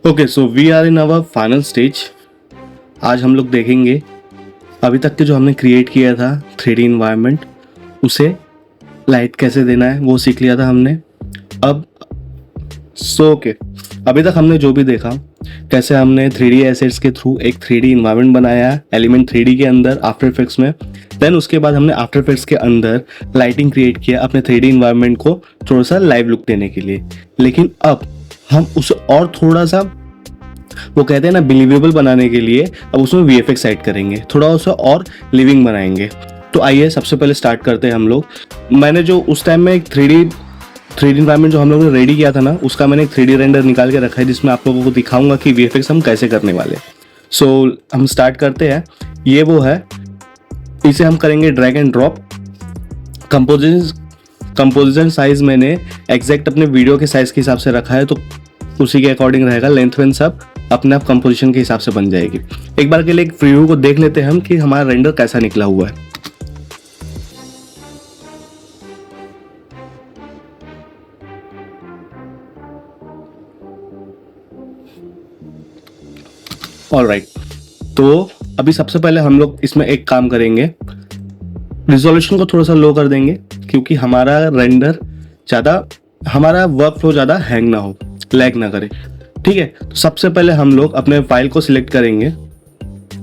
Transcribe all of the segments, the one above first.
Okay, so we are in our final stage. आज हम लोग देखेंगे अभी तक के जो हमने क्रिएट किया था 3D इन्वायरमेंट, उसे लाइट कैसे देना है वो सीख लिया था हमने। अब ओके, अभी तक हमने जो भी देखा कैसे हमने 3D एसेट्स के थ्रू एक 3D इन्वायरमेंट बनाया है एलिमेंट 3D के अंदर आफ्टर इफेक्ट्स में। देन उसके बाद हमने आफ्टर इफेक्ट्स के अंदर लाइटिंग क्रिएट किया अपने 3D इन्वायरमेंट को थोड़ा सा लाइव लुक देने के लिए। लेकिन अब हम उसे और थोड़ा सा, वो कहते हैं ना, बिलीवेबल बनाने के लिए अब उसमें VFX ऐड करेंगे, थोड़ा उसे और लिविंग बनाएंगे। तो आइए सबसे पहले स्टार्ट करते हैं हम लोग। मैंने जो उस टाइम में एक 3D इन्वायरमेंट जो हम लोगों ने रेडी किया था ना, उसका मैंने एक 3D रेंडर निकाल के रखा है जिसमें आप लोगों को दिखाऊंगा कि VFX हम कैसे करने वाले। सो हम स्टार्ट करते हैं। ये वो है, इसे हम करेंगे drag and drop. Composition size मैंने एग्जैक्ट अपने वीडियो के साइज के हिसाब से रखा है, तो उसी के अकॉर्डिंग रहेगा। लेंथ वेन सब अपने आप कंपोजिशन के हिसाब से बन जाएगी। एक बार के लिए एक प्रीव्यू को देख लेते हैं हम कि हमारा रेंडर कैसा निकला हुआ है। ऑलराइट, तो अभी सबसे पहले हम लोग इसमें एक काम करेंगे, रिजोल्यूशन को थोड़ा सा लो कर देंगे क्योंकि हमारा रेंडर ज़्यादा, हमारा वर्क फ्लो ज़्यादा हैंग ना हो, लैग ना करे। ठीक है, तो सबसे पहले हम लोग अपने फाइल को सिलेक्ट करेंगे,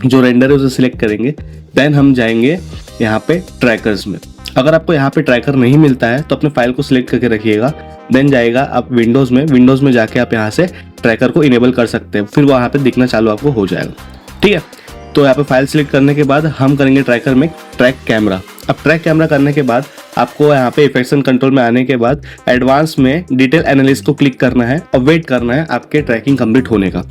जो रेंडर है उसे सिलेक्ट करेंगे। देन हम जाएंगे यहाँ पे ट्रैकर्स में। अगर आपको यहाँ पे ट्रैकर नहीं मिलता है तो अपने फाइल को सिलेक्ट करके रखिएगा। देन जाएगा आप विंडोज़ में जाके आप यहाँ से ट्रैकर को इनेबल कर सकते हैं, फिर वो यहाँ पे दिखना चालू आपको हो जाएगा। ठीक है, तो यहाँ पे फाइल सिलेक्ट करने के बाद हम करेंगे ट्रैकर में ट्रैक कैमरा। अब ट्रैक कैमरा करने के बाद आपको यहाँ पे इफेक्ट्स एंड कंट्रोल में आने के बाद एडवांस में डिटेल एनालिसिस को क्लिक करना है और वेट करना है आपके ट्रैकिंग कंप्लीट होने का।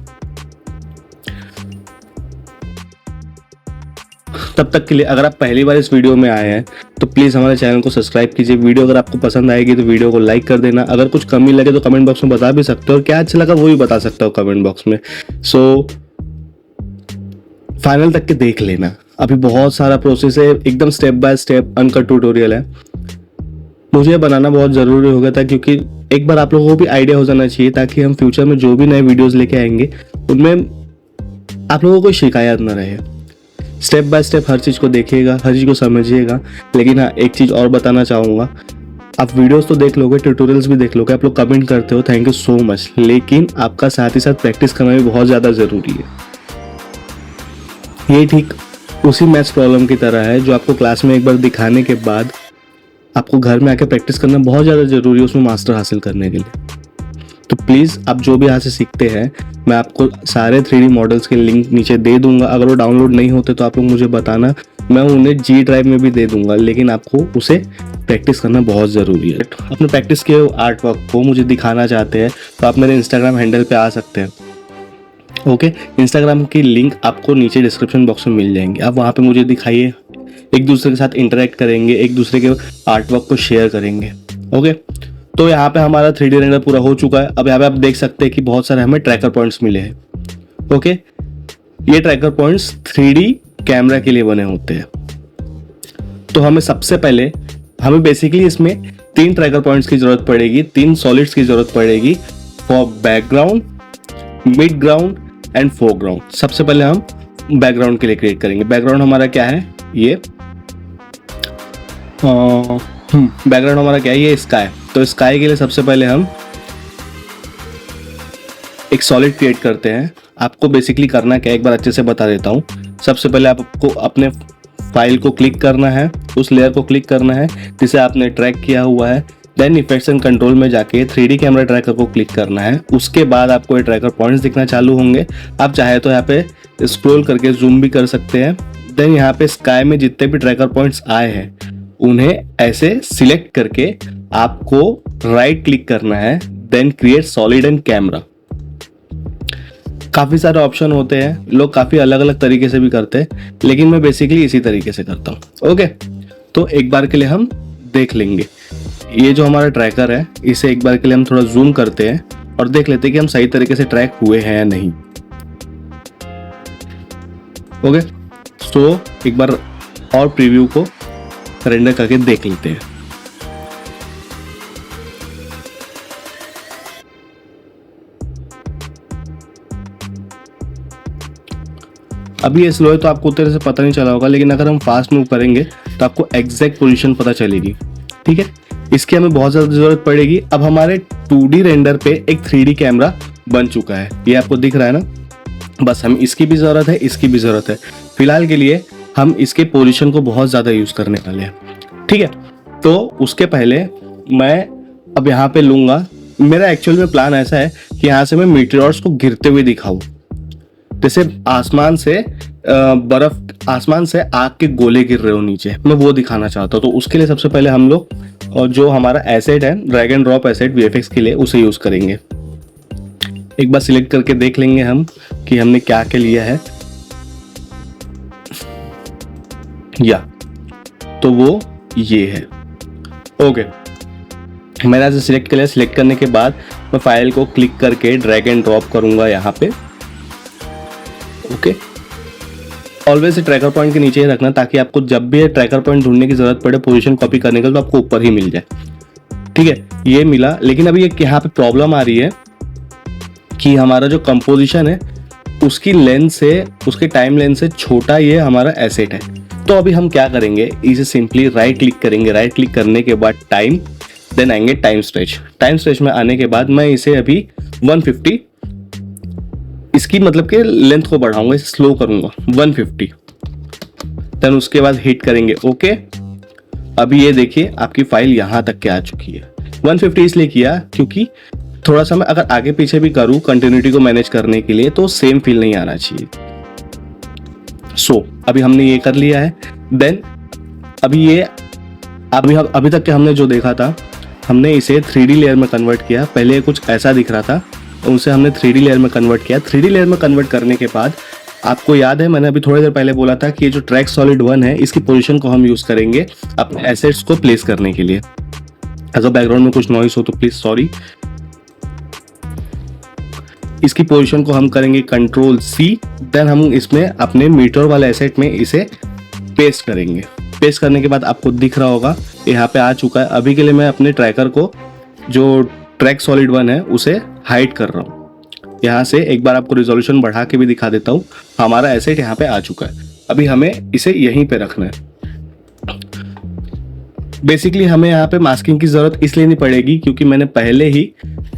तब तक के लिए अगर आप पहली बार इस वीडियो में आए हैं तो प्लीज़ हमारे चैनल को सब्सक्राइब कीजिए। वीडियो अगर आपको पसंद आएगी तो वीडियो को लाइक कर देना। अगर कुछ कमी लगे तो कमेंट बॉक्स में बता भी सकते हो, और क्या अच्छा लगा वो भी बता सकते हो कमेंट बॉक्स में। सो फाइनल तक के देख लेना, अभी बहुत सारा प्रोसेस है, एकदम step by step uncut tutorial है। मुझे बनाना बहुत ज़रूरी हो गया था क्योंकि एक बार आप लोगों को भी आइडिया हो जाना चाहिए ताकि हम फ्यूचर में जो भी नए वीडियोस लेके आएंगे उनमें आप लोगों को कोई शिकायत ना रहे। स्टेप बाय स्टेप हर चीज़ को देखिएगा, हर चीज़ को समझिएगा। लेकिन हाँ, एक चीज़ और बताना चाहूँगा, आप वीडियोस तो देख लोगे, ट्यूटोरियल्स भी देख लोगे, आप लोग कमेंट करते हो, थैंक यू सो मच, लेकिन आपका साथ ही साथ प्रैक्टिस करना भी बहुत ज़्यादा ज़रूरी है। ये ठीक उसी मैथ्स प्रॉब्लम की तरह है जो आपको क्लास में एक बार दिखाने के बाद आपको घर में आके प्रैक्टिस करना बहुत ज़्यादा ज़रूरी है उसमें मास्टर हासिल करने के लिए। तो प्लीज़ आप जो भी यहाँ से सीखते हैं, मैं आपको सारे 3D मॉडल्स के लिंक नीचे दे दूंगा। अगर वो डाउनलोड नहीं होते तो आप लोग मुझे बताना, मैं उन्हें G ड्राइव में भी दे दूंगा, लेकिन आपको उसे प्रैक्टिस करना बहुत ज़रूरी है। अपने प्रैक्टिस के आर्ट वर्क को मुझे दिखाना चाहते हैं तो आप मेरे इंस्टाग्राम हैंडल पे आ सकते हैं। ओके, इंस्टाग्राम की लिंक आपको नीचे डिस्क्रिप्शन बॉक्स में मिल जाएंगे। आप वहाँ पे मुझे दिखाइए, एक दूसरे के साथ इंटरेक्ट करेंगे, एक दूसरे के आर्ट वर्क को शेयर करेंगे। ओके, तो यहाँ पे हमारा 3D रेंडर पूरा हो चुका है। अब यहाँ पे आप देख सकते हैं कि बहुत सारे हमें ट्रैकर पॉइंट्स मिले हैं। ओके, ये ट्रैकर पॉइंट्स 3D कैमरा के लिए बने होते हैं। तो हमें सबसे पहले बेसिकली इसमें 3 ट्रैकर पॉइंट्स की जरूरत पड़ेगी, 3 सॉलिड्स की जरूरत पड़ेगी for background, mid ground and foreground. सबसे पहले हम बैकग्राउंड के लिए क्रिएट करेंगे। बैकग्राउंड हमारा क्या है, ये बैकग्राउंड हमारा क्या है, ये स्काई। तो स्काई के लिए सबसे पहले हम एक सॉलिड क्रिएट करते हैं। आपको बेसिकली करना क्या है एक बार अच्छे से बता देता हूँ। सबसे पहले आपको अपने फाइल को क्लिक करना है, उस लेयर को क्लिक करना है जिसे आपने ट्रैक किया हुआ है। देन इफेक्ट्स एंड कंट्रोल में जाके 3D कैमरा ट्रैकर को क्लिक करना है। उसके बाद आपको ये ट्रैकर पॉइंट्स दिखना चालू होंगे। आप चाहे तो यहाँ पे स्क्रॉल करके जूम भी कर सकते हैं। देन यहाँ पे स्काई में जितने भी ट्रैकर पॉइंट्स आए हैं उन्हें ऐसे सिलेक्ट करके आपको राइट क्लिक करना है। Then create solid and camera. काफ़ी सारे ऑप्शन होते हैं, लोग काफ़ी अलग अलग तरीके से भी करते हैं, लेकिन मैं बेसिकली इसी तरीके से करता हूँ। ओके, तो एक बार के लिए हम देख लेंगे। ये जो हमारा ट्रैकर है इसे एक बार के लिए हम थोड़ा जूम करते हैं और देख लेते हैं कि हम सही तरीके से ट्रैक हुए हैं या नहीं। ओके, तो एक बार और प्रीव्यू को रेंडर करके देख लेते हैं। अभी ये स्लो है तो आपको उतने से पता नहीं चला होगा, लेकिन अगर हम फास्ट मूव करेंगे तो आपको एग्जैक्ट पोजीशन पता चलेगी। ठीक है, इसकी हमें बहुत ज़्यादा ज़रूरत पड़ेगी। अब हमारे 2D रेंडर पे एक 3D कैमरा बन चुका है, ये आपको दिख रहा है ना। बस हम इसकी भी ज़रूरत है, इसकी भी ज़रूरत है। फिलहाल के लिए हम इसके पोजीशन को बहुत ज़्यादा यूज़ करने वाले हैं। ठीक है, तो उसके पहले मैं अब यहाँ पे लूँगा, मेरा एक्चुअल में प्लान ऐसा है कि यहाँ से मैं मीटियोर्स को गिरते हुए दिखाऊं, जैसे आसमान से आसमान से आग के गोले गिर रहे हो नीचे, मैं वो दिखाना चाहता हूँ। तो उसके लिए सबसे पहले हम लोग जो हमारा एसेट है, drag and drop asset VFX के लिए, उसे यूज़ करेंगे। एक बार सिलेक्ट करके देख लेंगे हम कि हमने क्या क्या लिया है। या तो वो ये है। ओके, मैंने ऐसे सिलेक्ट कर लिया। सिलेक्ट करने के बाद मैं फाइल को क्लिक करके ड्रैग एंड ड्रॉप करूंगा यहाँ पे। ओके, ऑलवेज ट्रैकर पॉइंट के नीचे ही रखना, ताकि आपको जब भी ट्रैकर पॉइंट ढूंढने की जरूरत पड़े पोजीशन कॉपी करने का, तो आपको ऊपर ही मिल जाए। ठीक है, ये मिला। लेकिन अभी एक यहाँ पे प्रॉब्लम आ रही है कि हमारा जो कंपोजिशन है उसकी लेंथ से, उसके टाइम लेंथ से छोटा ये हमारा एसेट है। तो अभी हम क्या करेंगे, इसे सिंपली राइट क्लिक करेंगे। राइट क्लिक करने के बाद टाइम, देन आएंगे टाइम स्ट्रेच। टाइम स्ट्रेच में आने के बाद मैं इसे अभी 150, इसकी मतलब कि लेंथ को बढ़ाऊंगा, इसे स्लो करूंगा 150। देन उसके बाद हिट करेंगे ओके। अभी ये देखिए आपकी फाइल यहां तक के आ चुकी है। 150 इसलिए किया क्योंकि थोड़ा सा मैं अगर आगे पीछे भी करूं कंटिन्यूटी को मैनेज करने के लिए, तो सेम फील नहीं आना चाहिए। अभी हमने ये कर लिया है। देन अभी तक के हमने जो देखा था, हमने इसे 3D लेयर में कन्वर्ट किया। पहले कुछ ऐसा दिख रहा था, उसे हमने 3D लेयर में कन्वर्ट किया। 3D लेयर में कन्वर्ट करने के बाद आपको याद है, मैंने अभी थोड़ी देर पहले बोला था कि ये जो ट्रैक सॉलिड 1 है, इसकी पोजीशन को हम यूज करेंगे अपने एसेट्स को प्लेस करने के लिए। अगर बैकग्राउंड में कुछ नॉइस हो तो प्लीज सॉरी। इसकी पोजीशन को हम करेंगे Ctrl+C। देन हम इसमें अपने मीटर वाले एसेट में इसे पेस्ट करेंगे। पेस्ट करने के बाद आपको दिख रहा होगा यहाँ पे आ चुका है। अभी के लिए मैं अपने ट्रैकर को, जो ट्रैक सॉलिड 1 है, उसे हाइड कर रहा हूँ। यहाँ से एक बार आपको रिजोल्यूशन बढ़ा के भी दिखा देता हूँ। हमारा एसेट यहाँ पे आ चुका है। अभी हमें इसे यहीं पे रखना है। बेसिकली हमें यहाँ पे मास्किंग की जरूरत इसलिए नहीं पड़ेगी क्योंकि मैंने पहले ही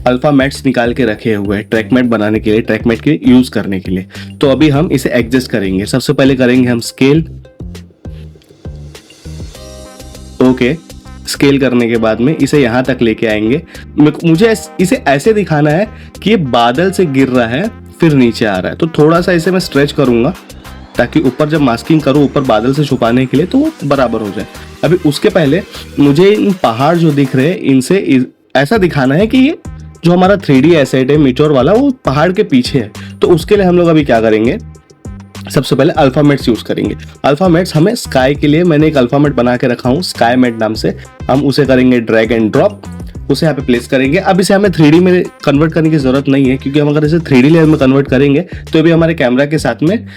अल्फा मैट्स निकाल के रखे हुए हैं ट्रैक मैट बनाने के लिए, ट्रैक मैट के यूज करने के लिए। तो अभी हम इसे एडजस्ट करेंगे। सबसे पहले करेंगे हम स्केल। ओके, स्केल करने के बाद में इसे यहाँ तक लेके आएंगे। मुझे इसे ऐसे दिखाना है कि ये बादल से गिर रहा है फिर नीचे आ रहा है, तो थोड़ा सा इसे मैं स्ट्रेच करूंगा ताकि ऊपर जब मास्किंग करूँ ऊपर बादल से छुपाने के लिए, तो वो बराबर हो जाए। अभी उसके पहले मुझे इन पहाड़ जो दिख रहे हैं इनसे ऐसा दिखाना है कि ये जो हमारा 3D एसेट है मीटोर वाला, वो पहाड़ के पीछे है। तो उसके लिए हम लोग अभी क्या करेंगे, सबसे पहले अल्फामेट्स यूज करेंगे। अल्फामेट्स हमें स्काई के लिए, मैंने एक अल्फामेट बना के रखा हूँ स्काई मेट नाम से। हम उसे करेंगे ड्रैग एंड ड्रॉप, उसे यहाँ पे प्लेस करेंगे। अब इसे हमें 3D में कन्वर्ट करने की जरूरत नहीं है, क्योंकि हम अगर इसे 3D लेयर में कन्वर्ट करेंगे तो ये भी हमारे कैमरा के साथ में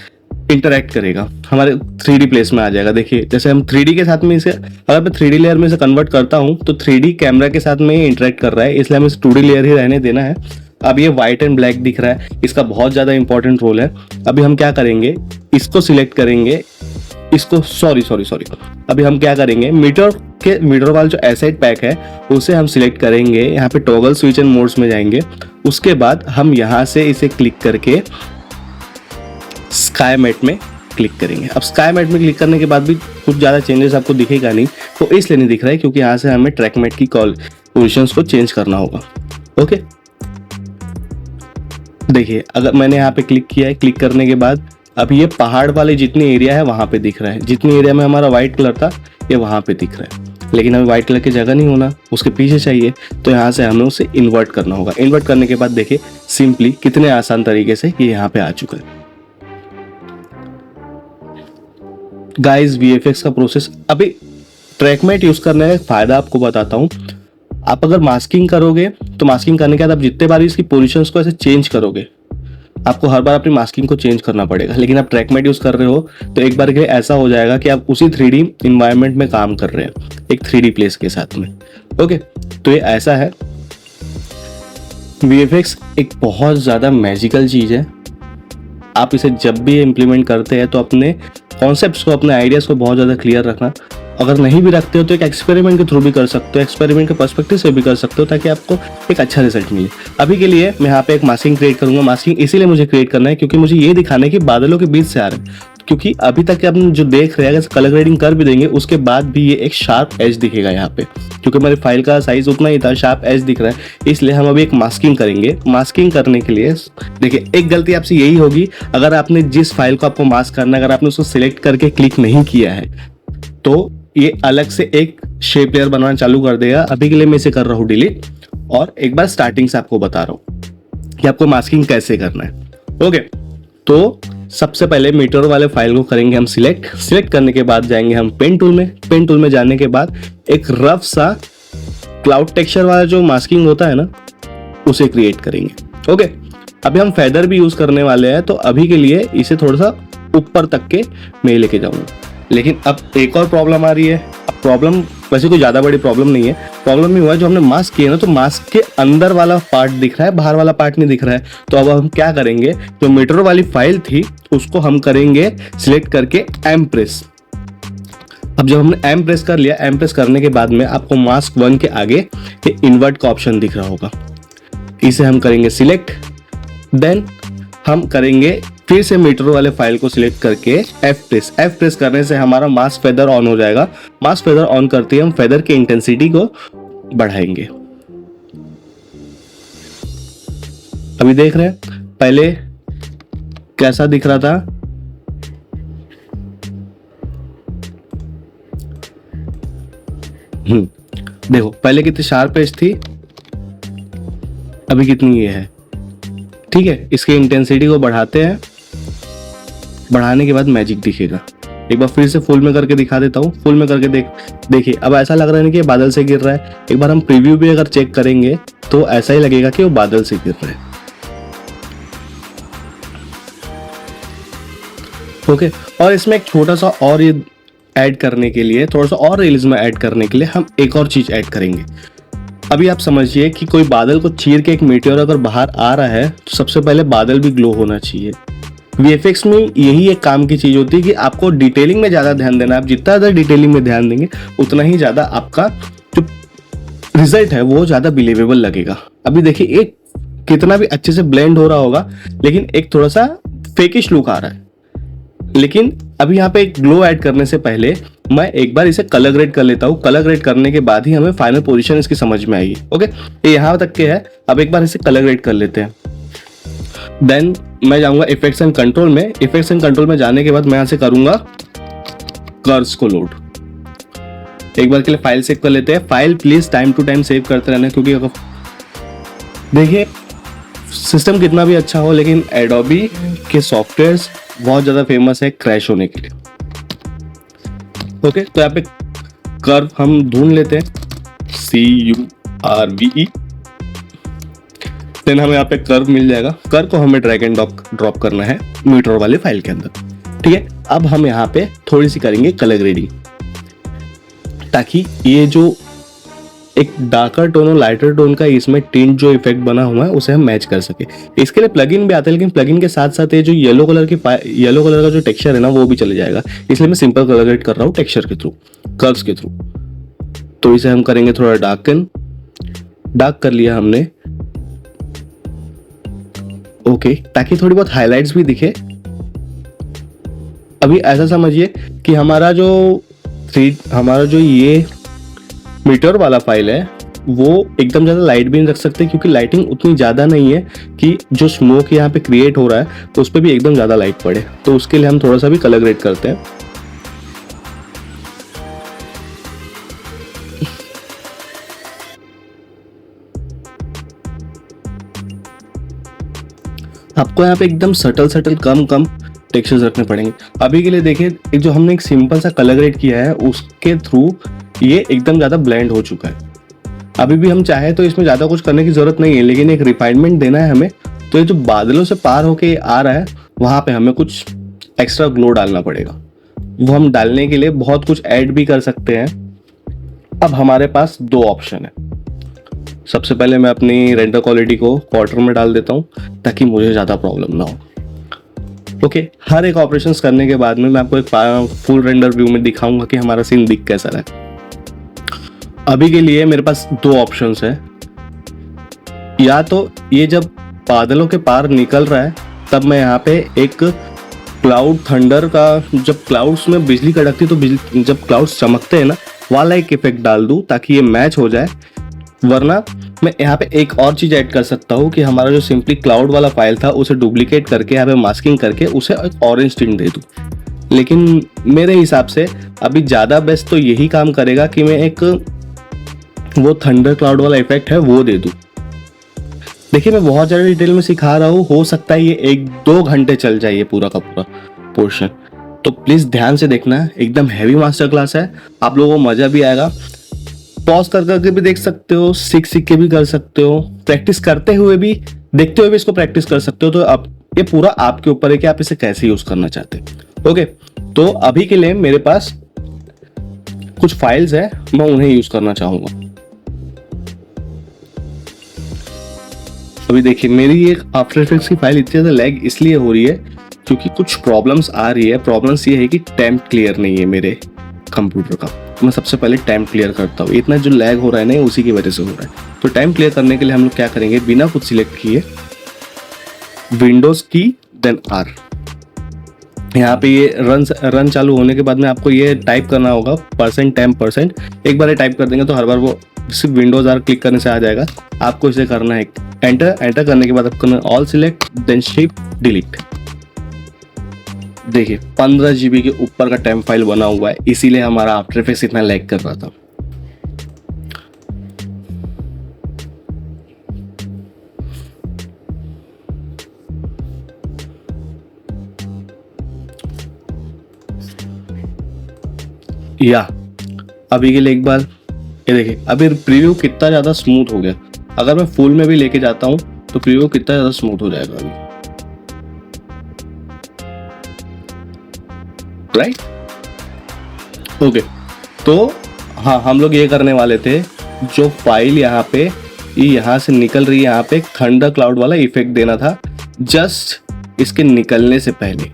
इंटरैक्ट करेगा, हमारे 3D प्लेस में आ जाएगा। देखिए जैसे हम 3D के साथ में इसे, अगर मैं 3D लेयर में इसे कन्वर्ट करता हूँ तो 3D कैमरा के साथ में इंटरैक्ट कर रहा है, इसलिए हमें 2D लेयर ही रहने देना है। अब ये व्हाइट एंड ब्लैक दिख रहा है, इसका बहुत ज़्यादा इंपॉर्टेंट रोल है। अभी हम क्या करेंगे, इसको सिलेक्ट करेंगे, इसको सॉरी अभी हम क्या करेंगे, मीटर वाला जो एसेट पैक है उसे हम सिलेक्ट करेंगे। यहाँ पे टॉगल स्विच एंड मोड्स में जाएंगे। उसके बाद हम यहाँ से इसे क्लिक करके स्काई मैट में क्लिक करेंगे। अब स्काई मैट में क्लिक करने के बाद भी कुछ ज़्यादा चेंजेस आपको दिखेगा नहीं, तो इसलिए नहीं दिख रहा है क्योंकि यहाँ से हमें ट्रैक मैट की पोजीशंस को चेंज करना होगा। ओके, देखिए अगर मैंने यहाँ पे क्लिक किया है, क्लिक करने के बाद अब ये पहाड़ वाले जितनी एरिया है वहाँ पे दिख रहा है। जितनी एरिया में हमारा व्हाइट कलर था ये वहाँ पे दिख रहा है, लेकिन हमें व्हाइट कलर की जगह नहीं होना, उसके पीछे चाहिए। तो यहाँ से हमें उसे इन्वर्ट करना होगा। इन्वर्ट करने के बाद देखिए सिंपली कितने आसान तरीके से ये यहाँ पे आ चुका है। गाइस, वीएफएक्स का प्रोसेस, अभी ट्रैक मैट यूज करने का एक फायदा आपको बताता हूँ। आप अगर मास्किंग करोगे तो मास्किंग करने के बाद आप जितने बार इसकी पोजीशंस को ऐसे चेंज करोगे, आपको हर बार अपनी मास्किंग को चेंज करना पड़ेगा। लेकिन आप ट्रैक मैट यूज कर रहे हो तो एक बार के लिए ऐसा हो जाएगा कि आप उसी 3D इन्वायरमेंट में काम कर रहे हैं, एक 3D प्लेस के साथ में। ओके, तो ये ऐसा है। वीएफएक्स एक बहुत ज्यादा मैजिकल चीज है। आप इसे जब भी इम्प्लीमेंट करते हैं तो अपने कॉन्सेप्ट्स को, अपने आइडियाज़ को बहुत ज़्यादा क्लियर रखना। अगर नहीं भी रखते हो तो एक एक्सपेरिमेंट के थ्रू भी कर सकते हो, एक्सपेरिमेंट के पर्सपेक्टिव से भी कर सकते हो, ताकि आपको एक अच्छा रिजल्ट मिले। अभी के लिए मैं यहाँ पे एक मास्किंग क्रिएट करूँगा। मास्किंग इसीलिए मुझे क्रिएट करना है क्योंकि मुझे ये दिखाना है कि बादलों के बीच से आ रहे हैं, क्योंकि अभी तक आप जो देख रहे हैं, अगर कलर ग्रेडिंग कर भी देंगे उसके बाद भी ये एक शार्प एज दिखेगा यहाँ पे, क्योंकि हमारी फाइल का साइज उतना ही था, शार्प एज दिख रहा है। इसलिए हम अभी एक मास्किंग करेंगे। मास्किंग करने के लिए देखिए, एक गलती आपसे यही होगी, अगर आपने जिस फाइल को आपको मास्क करना है, अगर आपने उसको सिलेक्ट करके क्लिक नहीं किया है तो ये अलग से एक शेप लेयर बनाना चालू कर देगा। अभी के लिए मैं इसे कर रहा हूँ डिलीट, और एक बार स्टार्टिंग से आपको बता रहा हूँ कि आपको मास्किंग कैसे करना है। ओके, तो सबसे पहले मीटर वाले फाइल को करेंगे हम सिलेक्ट करने के बाद जाएंगे हम पेन टूल में जाने के बाद एक रफ सा क्लाउड टेक्सचर वाला जो मास्किंग होता है ना, उसे क्रिएट करेंगे। ओके, अभी हम फेदर भी यूज करने वाले हैं, तो अभी के लिए इसे थोड़ा सा ऊपर तक के मैं लेके जाऊंगा। लेकिन अब एक और प्रॉब्लम आ रही है। अब प्रॉब्लम वैसे कोई ज्यादा बड़ी प्रॉब्लम नहीं है। प्रॉब्लम ये हुआ है, जो हमने मास्क किया ना, तो मास्क के अंदर वाला पार्ट दिख रहा है, बाहर वाला पार्ट नहीं दिख रहा है। तो अब हम क्या करेंगे, जो मीटर वाली फाइल थी उसको हम करेंगे सिलेक्ट करके एम प्रेस। अब जब हमने एम प्रेस कर लिया, एम प्रेस करने के बाद में आपको मास्क 1 के आगे ये इन्वर्ट का ऑप्शन दिख रहा होगा, इसे हम करेंगे सिलेक्ट। देन हम करेंगे फिर से मीटर वाले फाइल को सिलेक्ट करके एफ प्रेस करने से हमारा मास्क फेदर ऑन हो जाएगा। मास्क फेदर ऑन करते ही हम फेदर की इंटेंसिटी को बढ़ाएंगे। अभी देख रहे हैं पहले कैसा दिख रहा था, देखो पहले कितनी शार्प एज थी, अभी कितनी ये है। ठीक है, इसकी इंटेंसिटी को बढ़ाते हैं, बढ़ाने के बाद मैजिक दिखेगा। एक बार फिर से फुल में करके दिखा देता हूँ। फुल में करके देखिए, अब ऐसा लग रहा है ना कि बादल से गिर रहा है। एक बार हम प्रीव्यू भी अगर चेक करेंगे तो ऐसा ही लगेगा कि वो बादल से गिर रहा है। ओके, और इसमें एक छोटा सा और ये ऐड करने के लिए, थोड़ा सा और रियलिज्म ऐड करने के लिए हम एक और चीज ऐड करेंगे। अभी आप समझिए कि कोई बादल को चीर के एक मीटियोर अगर बाहर आ रहा है तो सबसे पहले बादल भी ग्लो होना चाहिए। वीएफएक्स में यही एक काम की चीज होती है कि आपको डिटेलिंग में ज्यादा ध्यान देना है। आप जितना ज्यादा डिटेलिंग में ध्यान देंगे उतना ही ज्यादा आपका जो रिजल्ट है वो ज्यादा बिलीवेबल लगेगा। अभी देखिए एक कितना भी अच्छे से ब्लेंड हो रहा होगा, लेकिन एक थोड़ा सा फेकिश लुक आ रहा है। लेकिन अभी यहाँ पे एक ग्लो ऐड करने से पहले मैं एक बार इसे कलर ग्रेड कर लेता हूँ। कलर ग्रेड करने के बाद ही हमें फाइनल पोजीशन इसकी समझ में आएगी। ओके, ये यहाँ तक के है। अब एक बार इसे कलर ग्रेड कर लेते हैं। देन मैं जाऊंगा इफेक्ट्स एंड कंट्रोल में। इफेक्ट्स एंड कंट्रोल में जाने के बाद मैं यहाँ से करूंगा कर्व्स को लोड। एक बार के लिए फाइल सेव कर लेते हैं। File please time to time save करते रहना, क्योंकि अगर देखिए सिस्टम कितना भी अच्छा हो, लेकिन एडोबी के सॉफ्टवेयर्स बहुत ज्यादा फेमस है क्रैश होने के लिए। ओके, तो यहाँ पे कर्व हम ढूंढ लेते हैं, CURVE। देन हमें यहाँ पे कर्व मिल जाएगा। कर्व को हमें ड्रैग एंड ड्रॉप करना है मीटर वाले फाइल के अंदर। ठीक है, अब हम यहाँ पे थोड़ी सी करेंगे कलर ग्रेडिंग, ताकि ये जो एक डार्कर टोन और लाइटर टोन का इसमें टिंट जो इफेक्ट बना हुआ है उसे हम मैच कर सके। इसके लिए प्लगइन भी आते हैं, लेकिन प्लगइन के साथ साथ ये जो येलो कलर का जो टेक्सचर है ना वो भी चले जाएगा। इसलिए मैं सिंपल कलर ग्रेड कर रहा हूँ टेक्सचर के थ्रू, कर्व्स के थ्रू। तो इसे हम करेंगे थोड़ा डार्क कर लिया हमने। ओके, ताकि थोड़ी बहुत हाइलाइट्स भी दिखे। अभी ऐसा समझिए कि हमारा जो ये मीटर वाला फाइल है वो एकदम ज्यादा लाइट भी नहीं रख सकते, क्योंकि लाइटिंग उतनी ज्यादा नहीं है कि जो स्मोक यहाँ पे क्रिएट हो रहा है तो उस पर भी एकदम ज्यादा लाइट पड़े। तो उसके लिए हम थोड़ा सा भी कलर ग्रेड करते हैं। आपको यहाँ पे एकदम सटल कम टेक्सचर्स रखने पड़ेंगे। अभी के लिए देखिए, एक जो हमने एक सिंपल सा कलर ग्रेड किया है उसके थ्रू ये एकदम ज्यादा ब्लेंड हो चुका है। अभी भी हम चाहे तो इसमें ज्यादा कुछ करने की जरूरत नहीं है, लेकिन एक रिफाइनमेंट देना है हमें। तो ये जो बादलों से पार होके आ रहा है वहां पे हमें कुछ एक्स्ट्रा ग्लो डालना पड़ेगा। वो हम डालने के लिए बहुत कुछ ऐड भी कर सकते हैं। अब हमारे पास दो ऑप्शन है। सबसे पहले मैं अपनी रेंडर क्वालिटी को क्वार्टर में डाल देता हूँ ताकि मुझे ज्यादा प्रॉब्लम ना हो। ओके, हर एक ऑपरेशंस करने के बाद में मैं आपको एक फुल रेंडर व्यू में दिखाऊंगा कि हमारा सीन दिख कैसा रहा है। अभी के लिए मेरे पास दो ऑप्शंस है, या तो ये जब बादलों के पार निकल रहा है तब मैं यहाँ पे एक क्लाउड थंडर का, जब क्लाउड्स में बिजली कड़कती तो जब क्लाउड्स चमकते हैं ना, वाला एक इफेक्ट डाल दूं ताकि ये मैच हो जाए। वरना मैं यहाँ पे एक और चीज ऐड कर सकता हूँ कि हमारा जो सिंपली क्लाउड वाला फाइल था उसे डुप्लीकेट करके यहाँ पे मास्किंग करके उसे एक ऑरेंज टिंट दे दूँ। लेकिन मेरे हिसाब से अभी ज़्यादा बेस्ट तो यही काम करेगा कि मैं एक वो थंडर क्लाउड वाला इफेक्ट है वो दे दूँ। देखिए मैं बहुत ज़्यादा डिटेल में सिखा रहा हूँ, हो सकता है ये 1-2 घंटे चल जाए ये पूरा का पूरा पोर्शन, तो प्लीज़ ध्यान से देखना। एकदम हैवी मास्टर क्लास है, आप लोगों को मज़ा भी आएगा। पॉज कर करके भी देख सकते हो, सीख के भी कर सकते हो, प्रैक्टिस करते हुए भी, देखते हुए भी इसको प्रैक्टिस कर सकते हो। तो अब ये पूरा आपके ऊपर है कि आप इसे कैसे यूज करना चाहते हैं। ओके, तो अभी के लिए मेरे पास कुछ फाइल्स है, मैं उन्हें यूज करना चाहूंगा। अभी देखिए मेरी एक आफ्टर इफेक्ट्स की फाइल इतनी ज़्यादा लैग इसलिए हो रही है क्योंकि कुछ प्रॉब्लम्स आ रही है। प्रॉब्लम्स ये है कि टेम्प क्लियर नहीं है मेरे कंप्यूटर का। मैं सबसे पहले टाइम क्लियर करता हूँ, इतना जो लैग हो रहा है ना उसी की वजह से हो रहा है। तो टाइम क्लियर करने के लिए हम लोग क्या करेंगे, बिना कुछ सिलेक्ट किए विंडोज की देन आर, यहाँ पे ये रन चालू होने के बाद में आपको ये टाइप करना होगा %temp%। एक बार ये टाइप कर देंगे तो हर बार वो सिर्फ विंडोज आर क्लिक करने से आ जाएगा। आपको इसे करना है एंटर करने के बाद आपको करना all select then shift delete. देखिए 15 GB के ऊपर का टेम्प फाइल बना हुआ है, इसीलिए हमारा आफ्टर इफेक्ट्स इतना लैग कर रहा था। या अभी के लिए एक बार ये देखिए, अभी प्रीव्यू कितना ज्यादा स्मूथ हो गया। अगर मैं फुल में भी लेके जाता हूं तो प्रीव्यू कितना ज्यादा स्मूथ हो जाएगा अभी, राइट? ओके, तो हाँ हम लोग ये करने वाले थे, जो फाइल यहाँ से निकल रही है, यहाँ पे थंडर क्लाउड वाला इफेक्ट देना था जस्ट इसके निकलने से पहले।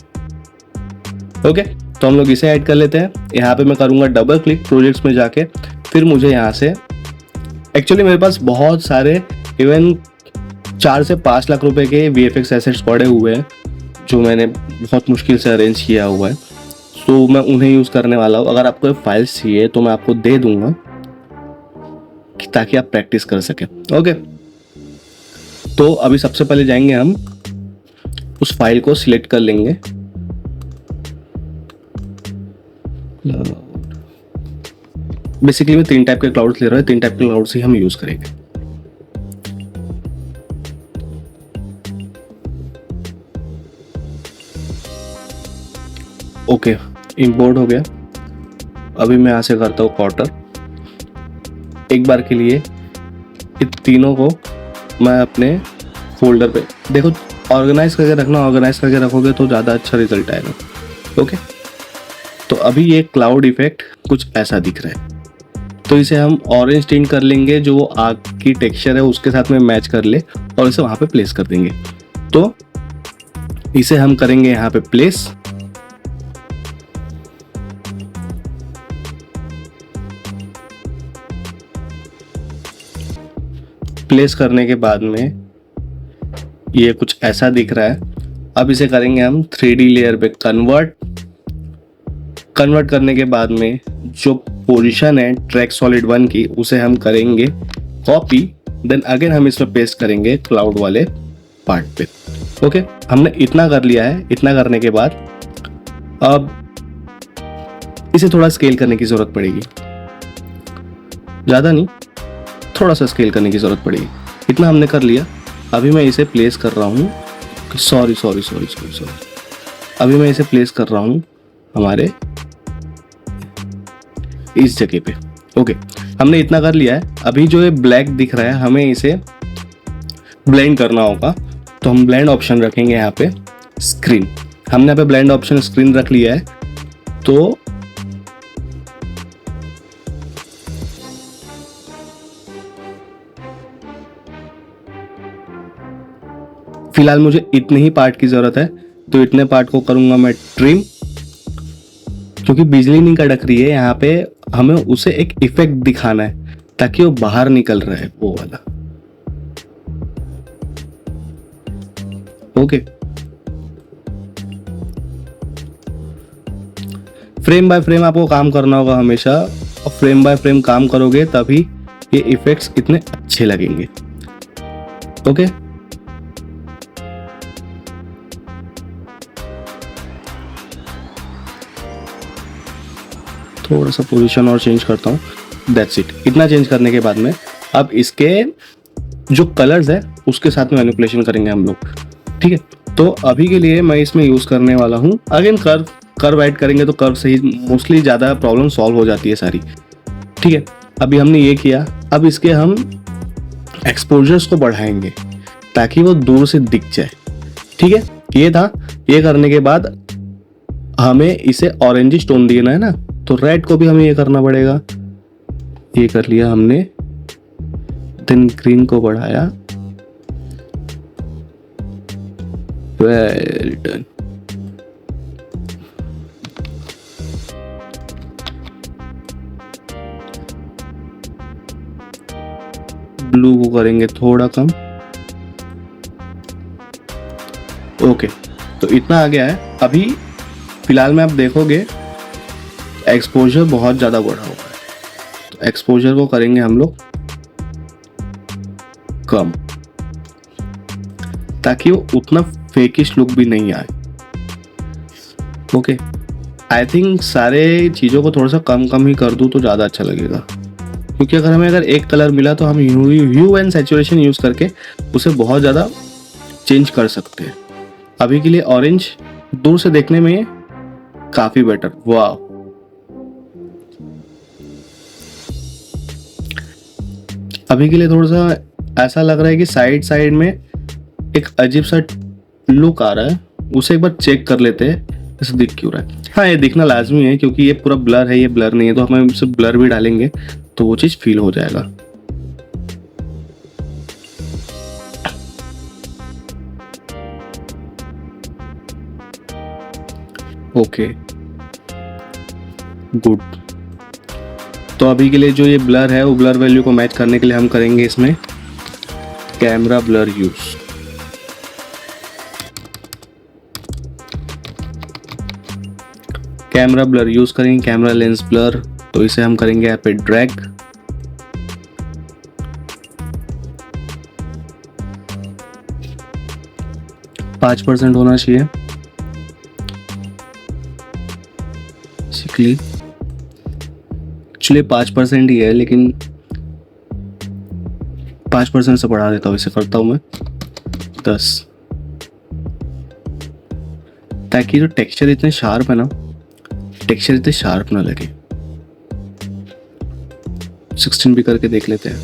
ओके, तो हम लोग इसे ऐड कर लेते हैं। यहाँ पे मैं करूँगा डबल क्लिक प्रोजेक्ट्स में जाके, फिर मुझे यहाँ से एक्चुअली मेरे पास बहुत सारे इवन 4 से 5 लाख रुपए के VFX एसेट्स पड़े हुए हैं जो मैंने बहुत मुश्किल से अरेंज किया हुआ है, तो मैं उन्हें यूज़ करने वाला हूँ। अगर आपको फाइल्स चाहिए तो मैं आपको दे दूंगा ताकि आप प्रैक्टिस कर सकें। ओके, तो अभी सबसे पहले जाएंगे हम उस फाइल को सिलेक्ट कर लेंगे। बेसिकली मैं 3 टाइप के क्लाउड्स ले रहा हूँ, 3 टाइप के क्लाउड्स ही हम यूज करेंगे। ओके, इंपोर्ट हो गया। अभी मैं यहाँ से करता हूँ क्वार्टर। एक बार के लिए इन तीनों को मैं अपने फोल्डर पे, देखो ऑर्गेनाइज करके रखना, ऑर्गेनाइज करके रखोगे तो ज़्यादा अच्छा रिजल्ट आएगा। ओके, तो अभी ये क्लाउड इफेक्ट कुछ ऐसा दिख रहा है, तो इसे हम ऑरेंज टिंट कर लेंगे, जो वो आग की टेक्सचर है उसके साथ में मैच कर ले, और इसे वहाँ पे प्लेस कर देंगे। तो इसे हम करेंगे यहाँ पे प्लेस। प्लेस करने के बाद में ये कुछ ऐसा दिख रहा है। अब इसे करेंगे हम 3D लेयर पे कन्वर्ट करने के बाद में जो पोजीशन है ट्रैक सॉलिड 1 की उसे हम करेंगे कॉपी, देन अगेन हम इसमें पेस्ट करेंगे क्लाउड वाले पार्ट पे। ओके, हमने इतना कर लिया है। इतना करने के बाद अब इसे थोड़ा स्केल करने की जरूरत पड़ेगी, ज़्यादा नहीं, थोड़ा सा स्केल करने की ज़रूरत पड़ेगी। इतना हमने कर लिया। अभी मैं इसे प्लेस कर रहा हूँ, सॉरी, अभी मैं इसे प्लेस कर रहा हूँ हमारे इस जगह पे। ओके, हमने इतना कर लिया है। अभी जो ये ब्लैक दिख रहा है हमें इसे ब्लेंड करना होगा, तो हम ब्लेंड ऑप्शन रखेंगे यहाँ पे स्क्रीन। हमने यहाँ पे ब्लेंड ऑप्शन स्क्रीन रख लिया है। तो फिलहाल मुझे इतने ही पार्ट की जरूरत है तो इतने पार्ट को करूंगा मैं ट्रिम, क्योंकि बिजली नहीं कड़क रही है यहाँ पे, हमें उसे एक इफेक्ट दिखाना है ताकि वो बाहर निकल रहा है वो वाला। ओके, फ्रेम बाय फ्रेम आपको काम करना होगा हमेशा, और फ्रेम बाय फ्रेम काम करोगे तभी ये इफेक्ट्स इतने अच्छे लगेंगे। ओके, थोड़ा सा पोजीशन और चेंज करता हूँ, दैट्स इट। इतना चेंज करने के बाद में अब इसके जो कलर्स है उसके साथ में मैनिपुलेशन करेंगे हम लोग, ठीक है। तो अभी के लिए मैं इसमें यूज करने वाला हूँ अगेन कर्व ऐड करेंगे तो कर्व से ही मोस्टली ज़्यादा प्रॉब्लम सॉल्व हो जाती है सारी, ठीक है। अभी हमने ये किया, अब इसके हम एक्सपोजर्स को बढ़ाएंगे ताकि वो दूर से दिख जाए, ठीक है। ये था, ये करने के बाद हमें इसे ऑरेंज टोन देना है ना, तो रेड को भी हमें ये करना पड़ेगा। ये कर लिया हमने, देन ग्रीन को बढ़ाया, वेल डन। ब्लू को करेंगे थोड़ा कम। ओके, तो इतना आ गया है। अभी फिलहाल में आप देखोगे एक्सपोजर बहुत ज़्यादा बढ़ा हुआ है, तो एक्सपोजर को करेंगे हम लोग कम, ताकि वो उतना फेकिश लुक भी नहीं आए। ओके, आई थिंक सारे चीज़ों को थोड़ा सा कम कम ही कर दूँ तो ज़्यादा अच्छा लगेगा, क्योंकि अगर एक कलर मिला तो हम ह्यू एंड सैचुरेशन यूज़ करके उसे बहुत ज़्यादा चेंज कर सकते हैं। अभी के लिए ऑरेंज दूर से देखने में काफ़ी बेटर, वाह। अभी के लिए थोड़ा सा ऐसा लग रहा है कि साइड में एक अजीब सा लुक आ रहा है, उसे एक बार चेक कर लेते हैं ऐसे दिख क्यों रहा है। हाँ, ये दिखना लाजमी है क्योंकि ये पूरा ब्लर है, ये ब्लर नहीं है, तो हमें इसे ब्लर भी डालेंगे तो वो चीज़ फील हो जाएगा। Okay, good. तो अभी के लिए जो ये ब्लर है वो ब्लर वैल्यू को मैच करने के लिए हम करेंगे इसमें camera blur use. Camera blur use करेंगे, कैमरा लेंस ब्लर, तो इसे हम करेंगे यहाँ पे ड्रैग। पाँच % होना चाहिए बेसिकली, एक्चुअली 5% ही है, लेकिन 5% से बढ़ा देता हूँ, इसे करता हूँ मैं 10, ताकि जो टेक्सचर इतने शार्प है ना, टेक्सचर इतने शार्प ना लगे। 16 भी करके देख लेते हैं,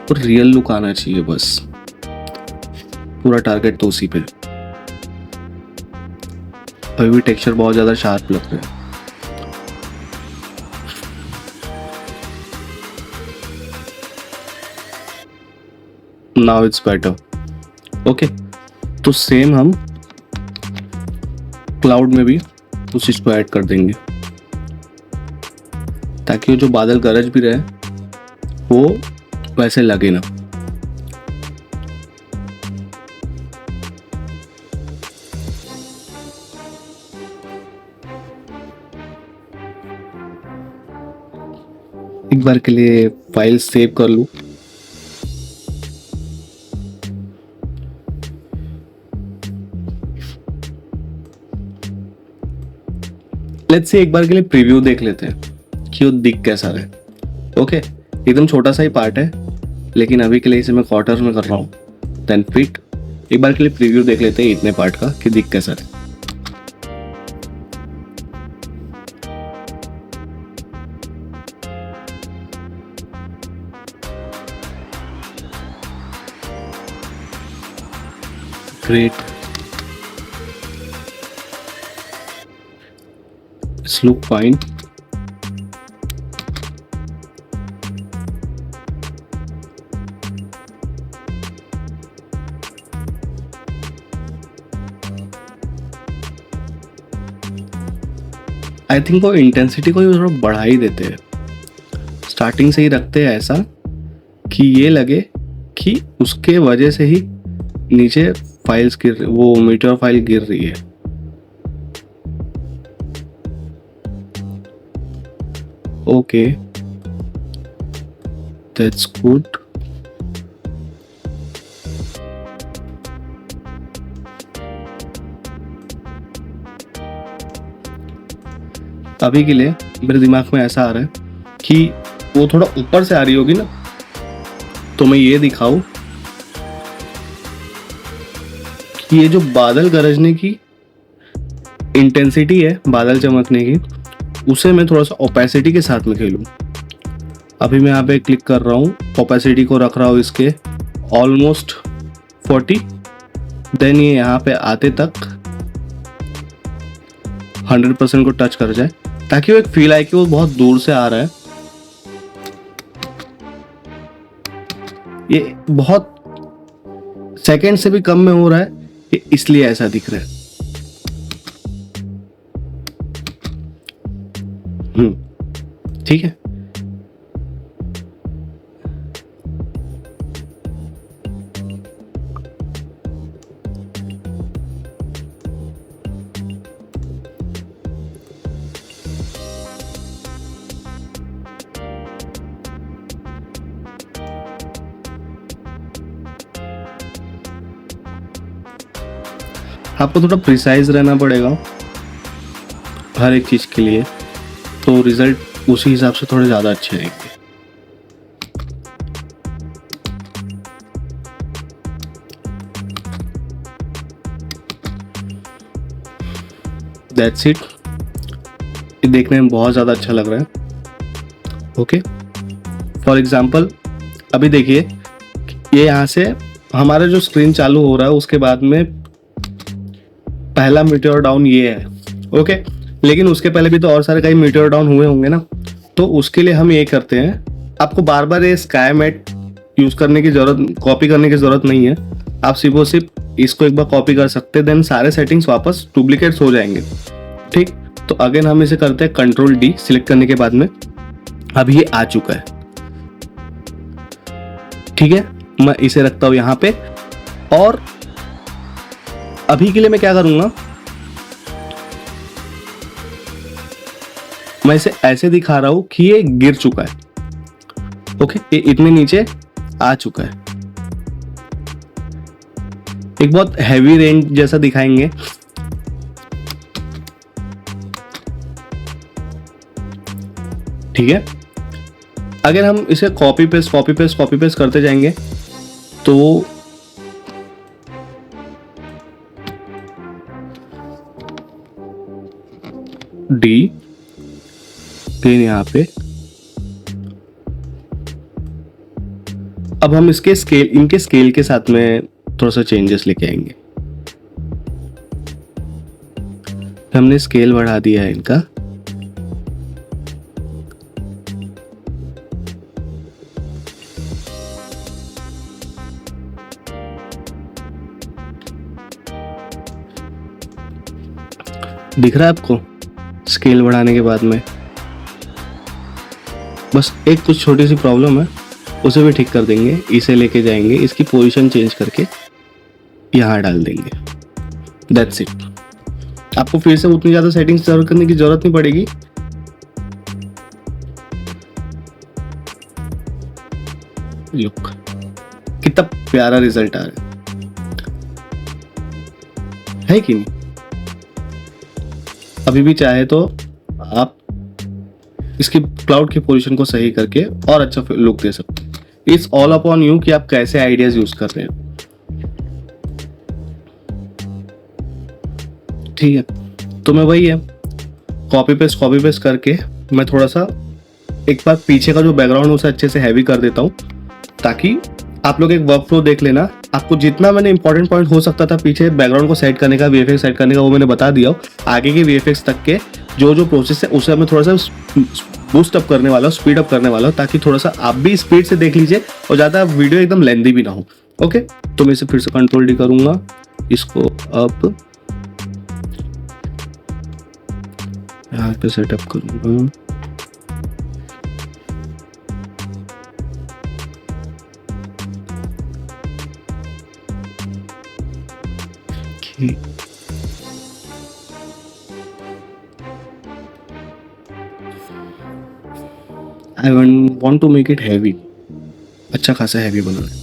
और रियल लुक आना चाहिए बस, पूरा टारगेट तो उसी पे। अभी भी टेक्सचर बहुत ज़्यादा शार्प लग रहा है। Now it's better. ओके, तो सेम हम क्लाउड में भी उस चीज़ को ऐड कर देंगे, ताकि वो जो बादल गरज भी रहे वो वैसे लगे ना। एक बार के लिए फाइल सेव कर लूं। लेट्स से एक बार के लिए प्रीव्यू देख लेते हैं कि वो दिख कैसा रहे। ओके, एकदम छोटा सा ही पार्ट है, लेकिन अभी के लिए इसे मैं क्वार्टर में कर रहा हूँ, 10 फीट। एक बार के लिए प्रीव्यू देख लेते हैं इतने पार्ट का कि दिख कैसा रहे। Great. It's look fine. I think वो इंटेंसिटी को ही थोड़ा बढ़ा ही देते हैं, स्टार्टिंग से ही रखते हैं ऐसा कि ये लगे कि उसके वजह से ही नीचे फाइल्स गिर, वो मीटर फाइल गिर रही है। Okay, that's good. अभी के लिए मेरे दिमाग में ऐसा आ रहा है कि वो थोड़ा ऊपर से आ रही होगी ना, तो मैं ये दिखाऊं कि ये जो बादल गरजने की इंटेंसिटी है, बादल चमकने की, उसे मैं थोड़ा सा ओपेसिटी के साथ में खेलूं। अभी मैं यहाँ पे क्लिक कर रहा हूँ, ओपेसिटी को रख रहा हूँ इसके ऑलमोस्ट 40, देन ये यहाँ पे आते तक 100% को टच कर जाए, ताकि वो एक फील आए कि वो बहुत दूर से आ रहा है। ये बहुत सेकंड से भी कम में हो रहा है, ये इसलिए ऐसा दिख रहा है। ठीक है, आपको थोड़ा प्रिसाइज रहना पड़ेगा हर एक चीज के लिए, तो रिजल्ट उसी हिसाब से थोड़े ज्यादा अच्छे आएंगे। That's it. ये देखने में बहुत ज्यादा अच्छा लग रहा है। ओके, फॉर एग्जाम्पल अभी देखिए, ये यहाँ से हमारा जो स्क्रीन चालू हो रहा है, उसके बाद में पहला मीटियोर डाउन ये है। ओके, लेकिन उसके पहले भी तो और सारे कई मीटियोर डाउन हुए होंगे ना, तो उसके लिए हम ये करते हैं, आपको बार बार ये स्काई मैट यूज करने की जरूरत, कॉपी करने की जरूरत नहीं है। आप सिर्फ इसको एक बार कॉपी कर सकते हैं, देन सारे सेटिंग्स वापस डुप्लीकेट्स हो जाएंगे। ठीक, तो अगेन हम इसे करते हैं कंट्रोल डी सिलेक्ट करने के बाद में। अब ये आ चुका है, ठीक है, मैं इसे रखता हूं यहाँ पे। और अभी के लिए मैं क्या करूंगा, मैं इसे ऐसे दिखा रहा हूं कि ये गिर चुका है। ओके, ये इतने नीचे आ चुका है। एक बहुत हैवी रेंज जैसा दिखाएंगे। ठीक है, अगर हम इसे कॉपी पेस्ट करते जाएंगे तो डी देन यहां पे, अब हम इसके स्केल, इनके स्केल के साथ में थोड़ा सा चेंजेस लेके आएंगे। हमने स्केल बढ़ा दिया है इनका। दिख रहा है आपको स्केल बढ़ाने के बाद में? बस एक कुछ छोटी सी प्रॉब्लम है, उसे भी ठीक कर देंगे। इसे लेके जाएंगे, इसकी पोजीशन चेंज करके यहाँ डाल देंगे। That's it. आपको फिर से उतनी ज़्यादा सेटिंग्स करने की जरूरत नहीं पड़ेगी। लुक, कितना प्यारा रिजल्ट आ रहा है कि नहीं? अभी भी चाहे तो आप इसकी क्लाउड की पोजीशन को सही करके और अच्छा लुक दे सकते हैं। इट्स ऑल अपॉन यू कि आप कैसे आइडियाज यूज कर रहे हैं। ठीक है, तो मैं वही है, कॉपी पेस्ट करके मैं थोड़ा सा एक बार पीछे का जो बैकग्राउंड है उसे अच्छे से हैवी कर देता हूँ, ताकि आप लोग एक वर्क फ्लो देख लेना। आपको जितना मैंने इंपॉर्टेंट पॉइंट हो सकता था पीछे बैकग्राउंड को सेट करने का, वीएफएक्स सेट करने का, वो मैंने बता दिया। आगे के वीएफएक्स तक के जो जो प्रोसेस है उसे मैं थोड़ा सा बूस्ट अप करने वाला हूँ, स्पीड अप करने वाला हूँ, ताकि थोड़ा सा आप भी स्पीड से देख लीजिए और ज़्यादा वीडियो एकदम लेंदी भी ना हो। ओके, तो मैं इसे फिर से कंट्रोल डी करूँगा, इसको अब यहाँ यहाँ पे सेटअप करूँगा। कि आई want to make it heavy, अच्छा खासा हैवी बनाना है।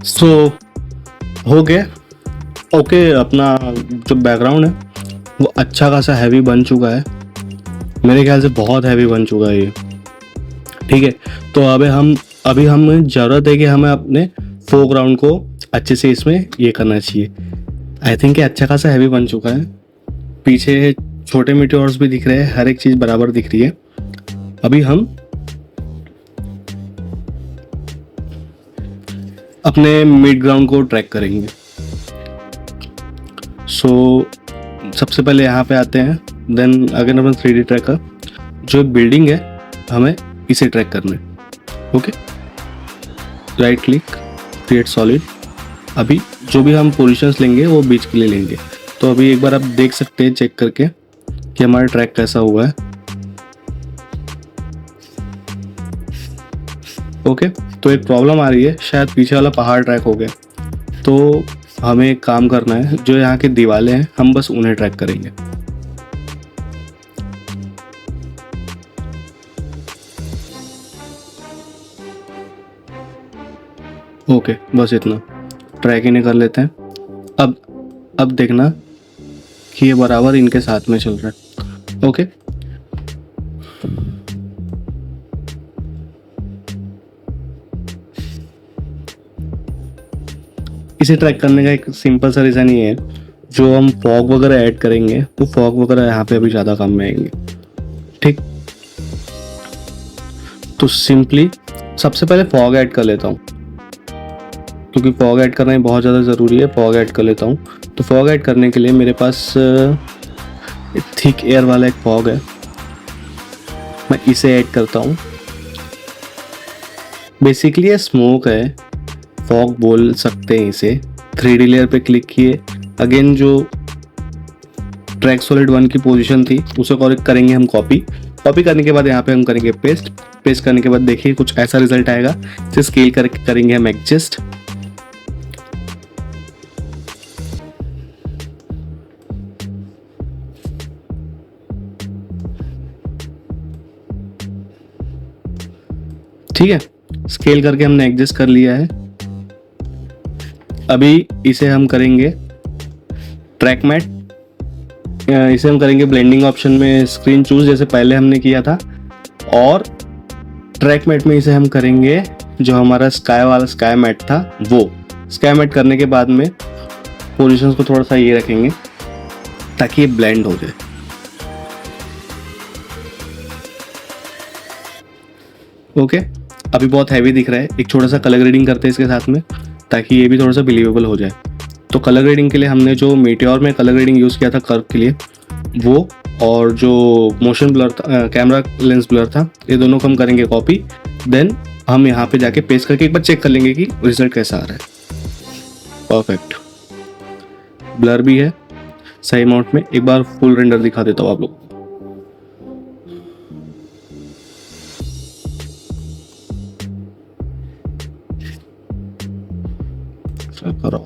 सो हो गया। ओके, अपना जो बैकग्राउंड है वो अच्छा खासा हैवी बन चुका है, मेरे ख्याल से बहुत हैवी बन चुका है ये। ठीक है, तो अभी हम ज़रूरत है कि हमें अपने फोरग्राउंड को अच्छे से इसमें ये करना चाहिए। आई थिंक ये अच्छा खासा हैवी बन चुका है, पीछे छोटे मीटियोर्स भी दिख रहे हैं, हर एक चीज़ बराबर दिख रही है। अभी हम अपने मिड ग्राउंड को ट्रैक करेंगे। सो सबसे पहले यहाँ पे आते हैं, देन अगर अपन 3D ट्रैकर जो बिल्डिंग है हमें इसे ट्रैक करना है। Okay, right click, create solid. अभी जो भी हम पोजीशंस लेंगे वो बीच के लिए लेंगे। तो अभी एक बार आप देख सकते हैं चेक करके कि हमारा ट्रैक कैसा हुआ है। ओके, तो एक प्रॉब्लम आ रही है, शायद पीछे वाला पहाड़ ट्रैक हो गया। तो हमें एक काम करना है, जो यहाँ की दीवारें हैं हम बस उन्हें ट्रैक करेंगे। ओके, बस इतना ट्रैक इन्हें कर लेते हैं। अब देखना कि ये बराबर इनके साथ में चल रहा है। ओके, इसे ट्रैक करने का एक सिंपल सा रीज़न ये है, जो हम फॉग वगैरह ऐड करेंगे वो फॉग वगैरह यहाँ पे अभी ज़्यादा काम में आएंगे। ठीक, तो सिंपली सबसे पहले फॉग ऐड कर लेता हूँ, क्योंकि फॉग ऐड करना ही बहुत ज़्यादा ज़रूरी है। फॉग ऐड कर लेता हूँ। तो फॉग ऐड करने के लिए मेरे पास थिक एयर वाला एक फॉग है, मैं इसे ऐड करता हूँ। बेसिकली ये स्मोक है, फॉग बोल सकते हैं इसे। 3D लेयर पे क्लिक किए, अगेन जो ट्रैक सॉलिड 1 की पोजीशन थी उसे करेंगे हम कॉपी करने के बाद यहाँ पे हम करेंगे पेस्ट करने के बाद देखिए कुछ ऐसा रिजल्ट आएगा। इसे स्केल करके करेंगे हम एडजस्ट। ठीक है, स्केल करके हमने एडजस्ट कर लिया है। अभी इसे हम करेंगे ट्रैक मैट, इसे हम करेंगे ब्लेंडिंग ऑप्शन में स्क्रीन चूज जैसे पहले हमने किया था, और ट्रैक मैट में इसे हम करेंगे जो हमारा स्काई मैट था वो। स्काई मैट करने के बाद में पोजीशंस को थोड़ा सा ये रखेंगे ताकि ये ब्लेंड हो जाए। ओके, अभी बहुत हैवी दिख रहा है, एक छोटा सा कलर ग्रेडिंग करते हैं इसके साथ में ताकि ये भी थोड़ा सा बिलीवेबल हो जाए। तो कलर ग्रेडिंग के लिए हमने जो मीटियोर में कलर ग्रेडिंग यूज़ किया था कर्व के लिए वो, और जो मोशन ब्लर था, कैमरा लेंस ब्लर था, ये दोनों को हम करेंगे कॉपी। देन हम यहाँ पे जाके पेस्ट करके एक बार चेक कर लेंगे कि रिजल्ट कैसा आ रहा है। परफेक्ट, ब्लर भी है सही अमाउंट में। एक बार फुल रेंडर दिखा देता हूँ आप लोग। करो,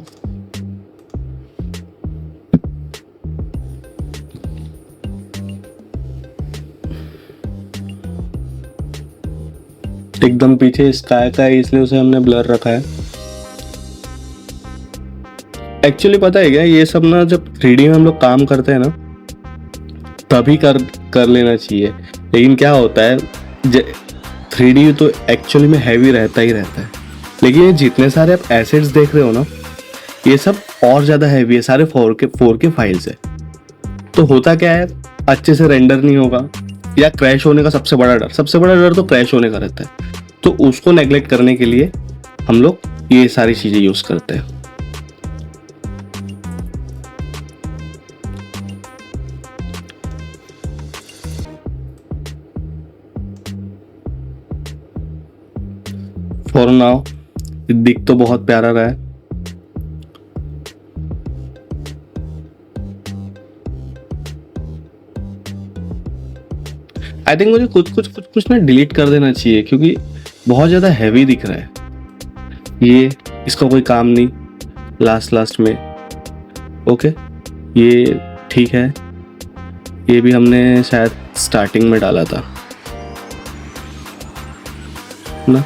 एकदम पीछे स्काई का है इसलिए उसे हमने ब्लर रखा है। एक्चुअली पता है क्या, ये सब ना जब 3D में हम लोग काम करते हैं ना तभी कर लेना चाहिए। लेकिन क्या होता है 3D तो एक्चुअली में हैवी रहता ही रहता है, लेकिन ये जितने सारे आप एसेट्स देख रहे हो ना ये सब और ज़्यादा हैवी है, सारे 4K फाइल्स है। तो होता क्या है, अच्छे से रेंडर नहीं होगा या क्रैश होने का सबसे बड़ा डर तो क्रैश होने का रहता है। तो उसको नेग्लेक्ट करने के लिए हम लोग ये सारी चीज़ें यूज़ करते हैं। फॉर नाउ दिख तो बहुत प्यारा रहा है। आई थिंक मुझे कुछ ना डिलीट कर देना चाहिए, क्योंकि बहुत ज़्यादा हैवी दिख रहा है ये। इसका कोई काम नहीं लास्ट में। ओके, ये ठीक है, ये भी हमने शायद स्टार्टिंग में डाला था ना,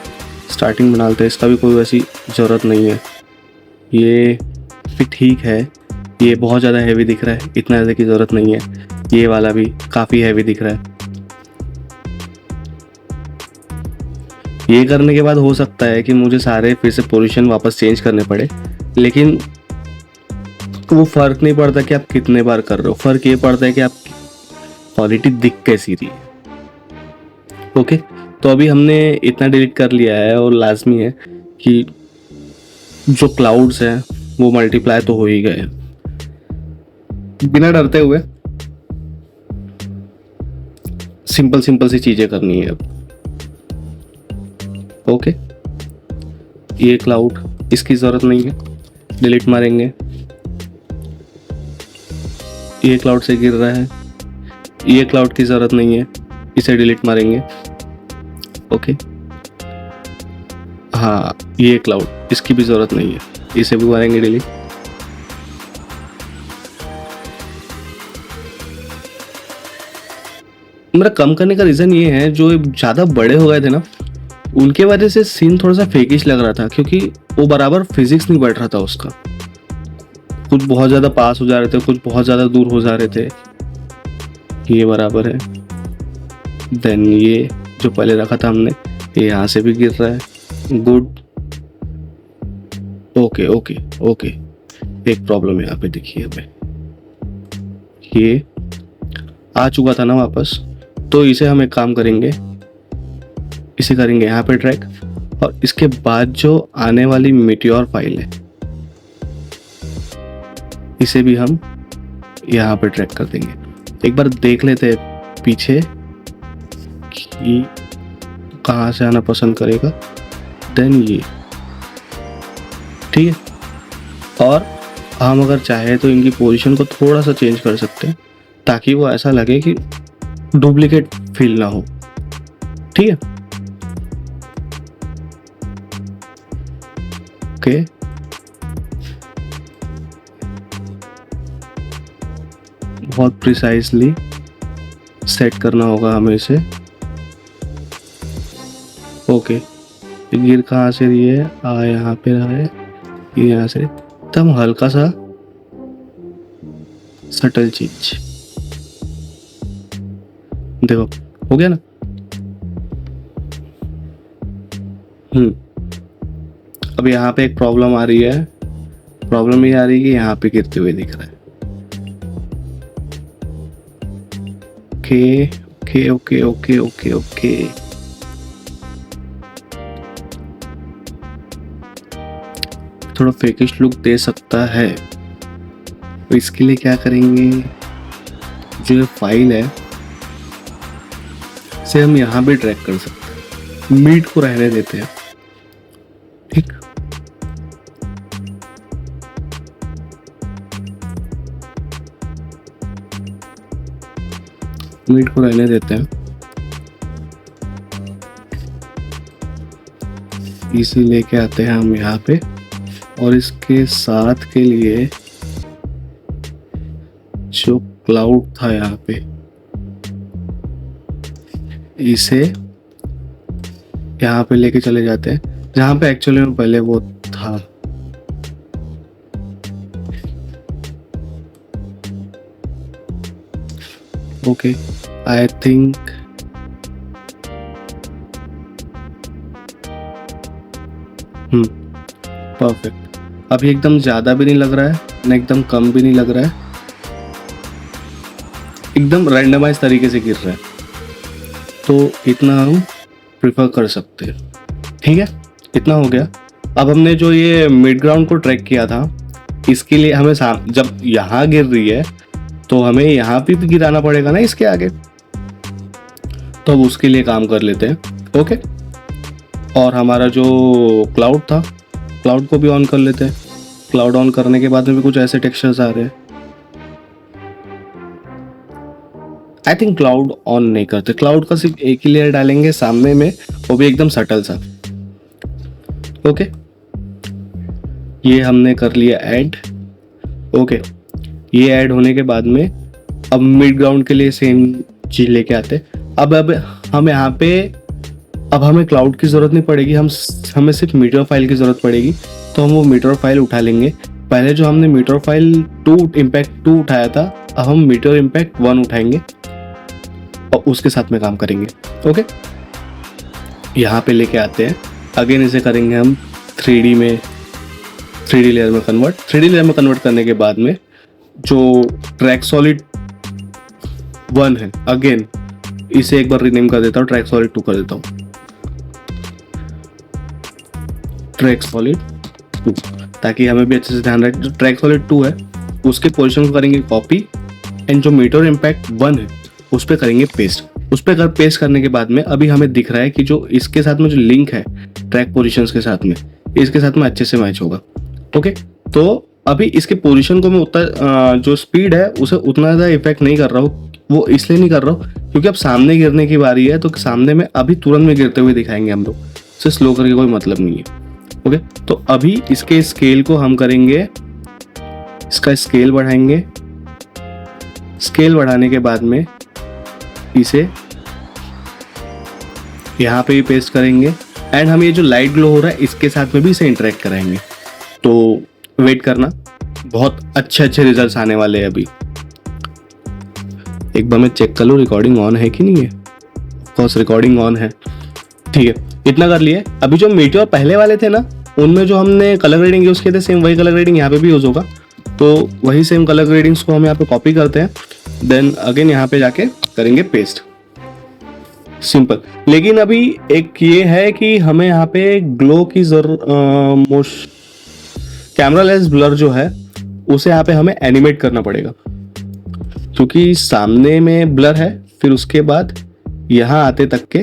स्टार्टिंग में डालते हैं, इसका भी कोई वैसी ज़रूरत नहीं है। ये भी ठीक है, ये बहुत ज़्यादा हैवी दिख रहा है, इतना ज़्यादा की ज़रूरत नहीं है। ये वाला भी काफ़ी हैवी दिख रहा है। ये करने के बाद हो सकता है कि मुझे सारे फिर से पोजीशन वापस चेंज करने पड़े, लेकिन वो फ़र्क नहीं पड़ता कि आप कितने बार कर रहे हो, फ़र्क ये पड़ता है कि आप क्वालिटी दिख कैसी रही है। ओके, तो अभी हमने इतना डिलीट कर लिया है और लाजमी है कि जो क्लाउड्स हैं वो मल्टीप्लाई तो हो ही गए। बिना डरते हुए सिंपल सिंपल सी चीज़ें करनी है अब। ओके, ये क्लाउड, इसकी ज़रूरत नहीं है, डिलीट मारेंगे। ये क्लाउड से गिर रहा है, ये क्लाउड की ज़रूरत नहीं है, इसे डिलीट मारेंगे। ओके, हाँ ये क्लाउड, इसकी भी ज़रूरत नहीं है, इसे भी मारेंगे डिलीट। मेरा कम करने का रीज़न ये है, जो ज़्यादा बड़े हो गए थे ना, उनके वजह से सीन थोड़ा सा फेकिश लग रहा था, क्योंकि वो बराबर फिजिक्स नहीं बैठ रहा था उसका। कुछ बहुत ज़्यादा पास हो जा रहे थे, कुछ बहुत ज़्यादा दूर हो जा रहे थे। ये बराबर है, देन ये जो पहले रखा था हमने, ये यहाँ से भी गिर रहा है। Good, okay okay okay. एक प्रॉब्लम यहाँ पे देखिए, हमें ये आ चुका था ना वापस, तो इसे हम एक काम करेंगे, इसे करेंगे यहाँ पे ट्रैक, और इसके बाद जो आने वाली मीटियोर फाइल है इसे भी हम यहाँ पे ट्रैक कर देंगे। एक बार देख लेते हैं पीछे कि कहाँ से आना पसंद करेगा, देन ये ठीक है। और हम अगर चाहे तो इनकी पोजीशन को थोड़ा सा चेंज कर सकते हैं, ताकि वो ऐसा लगे कि डुप्लीकेट फील ना हो। ठीक है, ओके। बहुत प्रिसाइजली सेट करना होगा हमें इसे। ओके, गिर कहाँ से रही है, यहाँ पे रहा है, ये यहाँ से, तब हल्का सा सटल चीज, देखो हो गया ना। अब यहाँ पे एक प्रॉब्लम आ रही है, प्रॉब्लम ये आ रही है कि यहाँ पे गिरते हुए दिख रहा है। Okay okay okay okay okay okay, थोड़ा फेकिश लुक दे सकता है, तो इसके लिए क्या करेंगे, जो ये फाइल है इसे हम यहाँ भी ट्रैक कर सकते हैं। मीट को रहने देते हैं, ठीक। मीट को रहने देते हैं, इसी लेके आते हैं हम यहाँ पे, और इसके साथ के लिए जो क्लाउड था यहाँ पे, इसे यहाँ पे लेके चले जाते हैं, जहाँ पे एक्चुअली में पहले वो था। Okay, I think perfect. अभी एकदम ज़्यादा भी नहीं लग रहा है, ना एकदम कम भी नहीं लग रहा है, एकदम रैंडमाइज तरीके से गिर रहा है, तो इतना हम प्रिफर कर सकते हैं। ठीक है, इतना हो गया। अब हमने जो ये मिड ग्राउंड को ट्रैक किया था, इसके लिए हमें जब यहाँ गिर रही है तो हमें यहाँ पे भी गिराना पड़ेगा ना इसके आगे, तो अब उसके लिए काम कर लेते हैं। ओके, और हमारा जो क्लाउड था, क्लाउड को भी ऑन कर लेते हैं। क्लाउड ऑन करने के बाद में भी कुछ ऐसे टेक्सचर्स आ रहे हैं। आई थिंक क्लाउड ऑन नहीं करते, क्लाउड का सिर्फ एक ही लेयर डालेंगे सामने में, वो भी एकदम सटल सा। ओके, ये हमने कर लिया ऐड। ओके, ये ऐड होने के बाद में अब मिड ग्राउंड के लिए सेम चीज लेके आते। अब हम यहाँ पे, अब हमें क्लाउड की ज़रूरत नहीं पड़ेगी, हमें सिर्फ मीडिया फाइल की ज़रूरत पड़ेगी। तो हम वो मीटर फाइल उठा लेंगे। पहले जो हमने मीटर फाइल 2 इम्पैक्ट 2 उठाया था, अब हम मीटर इम्पैक्ट 1 उठाएंगे और उसके साथ में काम करेंगे। ओके, यहाँ पे लेके आते हैं। अगेन इसे करेंगे हम 3D लेयर में कन्वर्ट। 3D लेयर में कन्वर्ट करने के बाद में जो ट्रैक सॉलिड 1 है, अगेन इसे एक बार रीनेम कर देता हूँ, ट्रैक सॉलिड 2 कर देता हूँ। ट्रैक सॉलिड 2, ताकि हमें भी अच्छे से ध्यान रहे। जो ट्रैक सॉलिड 2 है उसके पोजीशन को करेंगे कॉपी, एंड जो मीटर इम्पैक्ट 1 है उस पर करेंगे पेस्ट। उस पर पेस्ट करने के बाद में अभी हमें दिख रहा है कि जो इसके साथ में जो लिंक है ट्रैक पोजीशंस के साथ में, इसके साथ में अच्छे से मैच होगा। ओके, तो अभी इसके पोजीशन को मैं उतना जो स्पीड है उसे उतना ज़्यादा इफेक्ट नहीं कर रहा हूँ। वो इसलिए नहीं कर रहा हूँ क्योंकि अब सामने गिरने की बारी है, तो सामने में अभी तुरंत में गिरते हुए दिखाएंगे हम लोग, इसे स्लो करके कोई मतलब नहीं है। ओके, तो अभी इसके स्केल को हम करेंगे, इसका स्केल बढ़ाएंगे। स्केल बढ़ाने के बाद में इसे यहाँ पे भी पेस्ट करेंगे, एंड हम ये जो लाइट ग्लो हो रहा है इसके साथ में भी इसे इंटरेक्ट कराएंगे। तो वेट करना, बहुत अच्छे रिजल्ट्स आने वाले हैं। अभी एक बार मैं चेक कर लूँ रिकॉर्डिंग ऑन है कि नहीं है। ऑफकोर्स रिकॉर्डिंग ऑन है, ठीक है। इतना कर लिए। अभी जो मीटियोर पहले वाले थे ना, उनमें जो हमने कलर ग्रेडिंग यूज़ किए थे, सेम वही कलर ग्रेडिंग यहाँ पे भी यूज़ होगा। तो वही सेम कलर ग्रेडिंग्स को हम यहाँ पे कॉपी करते हैं, देन अगेन यहाँ पे जाके करेंगे पेस्ट, सिंपल। लेकिन अभी एक ये है कि हमें यहाँ पे ग्लो की कैमरा लेस ब्लर जो है उसे यहाँ पे हमें एनिमेट करना पड़ेगा, क्योंकि सामने में ब्लर है, फिर उसके बाद यहाँ आते तक के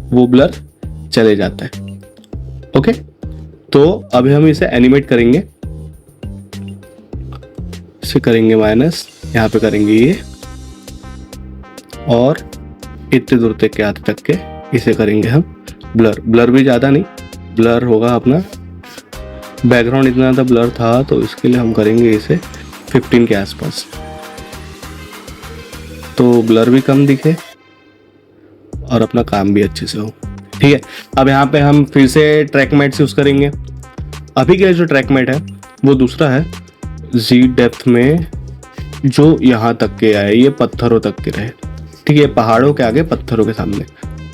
वो ब्लर चले जाता है। ओके, तो अभी हम इसे एनिमेट करेंगे। इसे करेंगे माइनस, यहाँ पे करेंगे ये, और इतने दूर तक के आते तक के इसे करेंगे हम ब्लर। ब्लर भी ज़्यादा नहीं, ब्लर होगा अपना, बैकग्राउंड इतना ज़्यादा ब्लर था तो इसके लिए हम करेंगे इसे 15 के आसपास, तो ब्लर भी कम दिखे और अपना काम भी अच्छे से हो। ठीक है, अब यहाँ पे हम फिर से ट्रैक मैट यूज़ करेंगे। अभी के लिए जो ट्रैक मैट है वो दूसरा है, जी डेप्थ में जो यहाँ तक के आए, ये पत्थरों तक के रहे। ठीक है, पहाड़ों के आगे पत्थरों के सामने।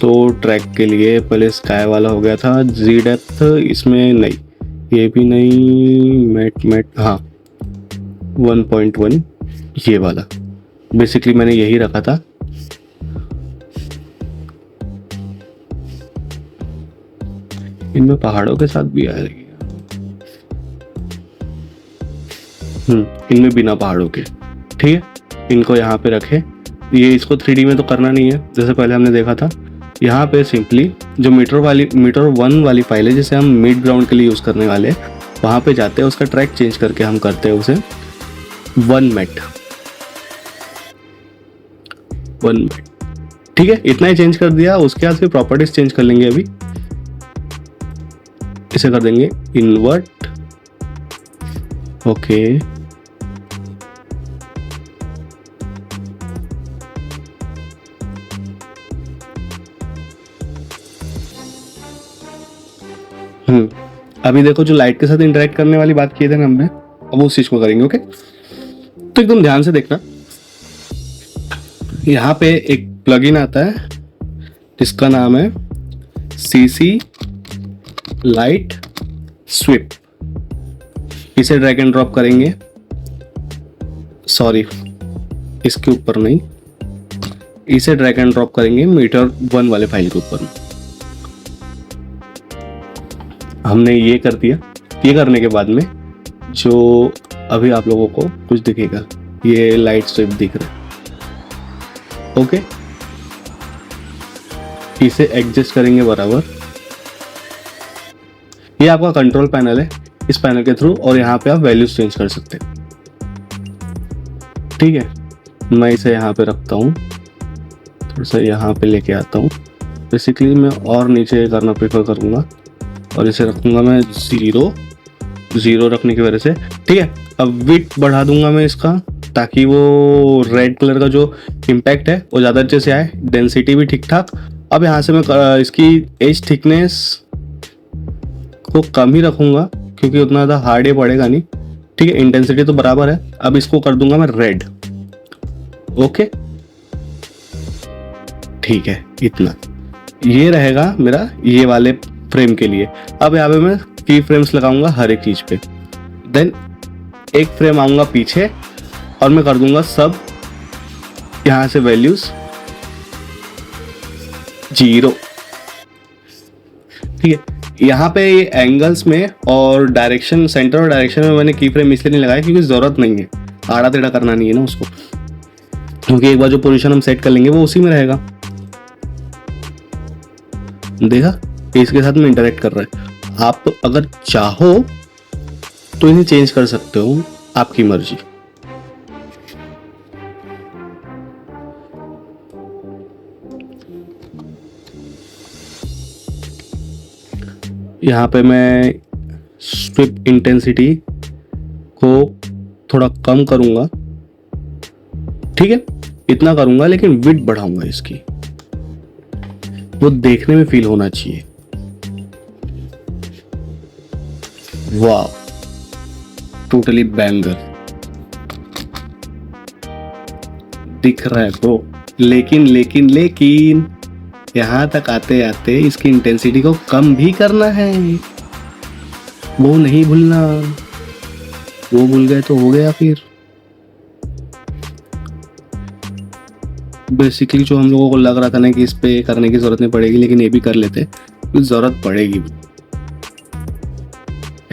तो ट्रैक के लिए पहले स्काई वाला हो गया था, जी डेप्थ इसमें नहीं, ये भी नहीं, मैट हाँ 1.1 ये वाला, बेसिकली मैंने यही रखा था। इनमें पहाड़ों के साथ भी आएगी, इनमें बिना पहाड़ों के। ठीक है, इनको यहाँ पे रखे। ये इसको 3D में तो करना नहीं है, जैसे पहले हमने देखा था। यहाँ पे सिंपली जो मीटर 1 वाली फाइल है, जिसे हम मिड ग्राउंड के लिए यूज़ करने वाले हैं, वहाँ पे जाते हैं, उसका ट्रैक चेंज करके हम करते हैं उसे 1 मैट। ठीक है, इतना ही चेंज कर दिया। उसके बाद फिर प्रॉपर्टीज चेंज कर लेंगे। अभी इसे कर देंगे इन्वर्ट। ओके, अभी देखो जो लाइट के साथ इंटरेक्ट करने वाली बात की थी ना हमने, अब उस चीज को करेंगे। ओके, तो एकदम ध्यान से देखना। यहाँ पे एक प्लगइन आता है जिसका नाम है CC लाइट स्विप। इसे ड्रैग एंड ड्रॉप करेंगे, सॉरी इसके ऊपर नहीं, इसे ड्रैग एंड ड्रॉप करेंगे मीटर 1 वाले फाइल के ऊपर। हमने ये कर दिया। ये करने के बाद में जो अभी आप लोगों को कुछ दिखेगा, ये लाइट स्विप दिख रहा है। ओके, इसे एडजस्ट करेंगे बराबर। ये आपका कंट्रोल पैनल है, इस पैनल के थ्रू, और यहाँ पे आप वैल्यूज चेंज कर सकते हैं। ठीक है, मैं इसे यहाँ पे रखता हूँ, थोड़ा सा यहाँ पे लेके आता हूँ। बेसिकली मैं और नीचे करना प्रेफर करूँगा, और इसे रखूँगा मैं 0 रखने की वजह से। ठीक है, अब विड्थ बढ़ा दूंगा मैं इसका, ताकि वो रेड कलर का जो इम्पैक्ट है वो ज़्यादा अच्छे से आए। डेंसिटी भी ठीक ठाक। अब यहाँ से मैं इसकी एज थिकनेस को कम ही रखूँगा, क्योंकि उतना ज़्यादा हार्ड ये पड़ेगा नहीं। ठीक है, इंटेंसिटी तो बराबर है। अब इसको कर दूंगा मैं रेड। ओके, ठीक है, इतना ये रहेगा मेरा ये वाले फ्रेम के लिए। अब यहाँ पे मैं की फ्रेम्स लगाऊंगा हर एक चीज पे। देन एक फ्रेम आऊंगा पीछे और मैं कर दूंगा सब यहां से वैल्यूज 0। ठीक है, यहाँ पे ये एंगल्स में और डायरेक्शन, सेंटर और डायरेक्शन में मैंने की फ्रेम इसलिए नहीं लगाया क्योंकि जरूरत नहीं है, आड़ा टेढ़ा करना नहीं है ना उसको, क्योंकि एक बार जो पोजीशन हम सेट कर लेंगे वो उसी में रहेगा। देखा, इसके साथ में इंटरेक्ट कर रहा है। आप अगर चाहो तो इन्हें चेंज कर सकते हो, आपकी मर्जी। यहाँ पे मैं स्विप इंटेंसिटी को थोड़ा कम करूंगा। ठीक है, इतना करूंगा, लेकिन विड्थ बढ़ाऊंगा इसकी, वो देखने में फील होना चाहिए। वाह, टोटली बैंगर दिख रहा है ब्रो। लेकिन लेकिन लेकिन यहां तक आते आते इसकी इंटेंसिटी को कम भी करना है, वो नहीं भूलना। वो भूल गए तो हो गया फिर। बेसिकली जो हम लोगों को लग रहा था ना कि इस पे करने की जरूरत नहीं पड़ेगी, लेकिन ये भी कर लेते, कुछ जरूरत पड़ेगी।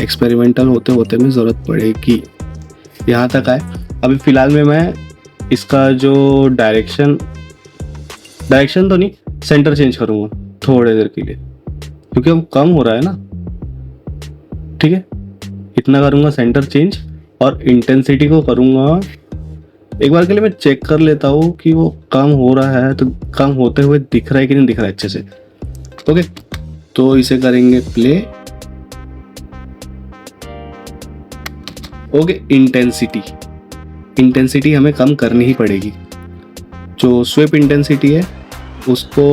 एक्सपेरिमेंटल होते होते में जरूरत पड़ेगी। यहाँ तक आए। अभी फिलहाल में मैं इसका जो डायरेक्शन तो नहीं, सेंटर चेंज करूंगा थोड़ी देर के लिए, क्योंकि अब कम हो रहा है ना। ठीक है, इतना करूंगा सेंटर चेंज, और इंटेंसिटी को करूंगा एक बार के लिए मैं चेक कर लेता हूँ कि वो कम हो रहा है, तो कम होते हुए दिख रहा है कि नहीं दिख रहा है अच्छे से। ओके, तो इसे करेंगे प्ले। ओके, इंटेंसिटी हमें कम करनी ही पड़ेगी। जो स्वेप इंटेंसिटी है उसको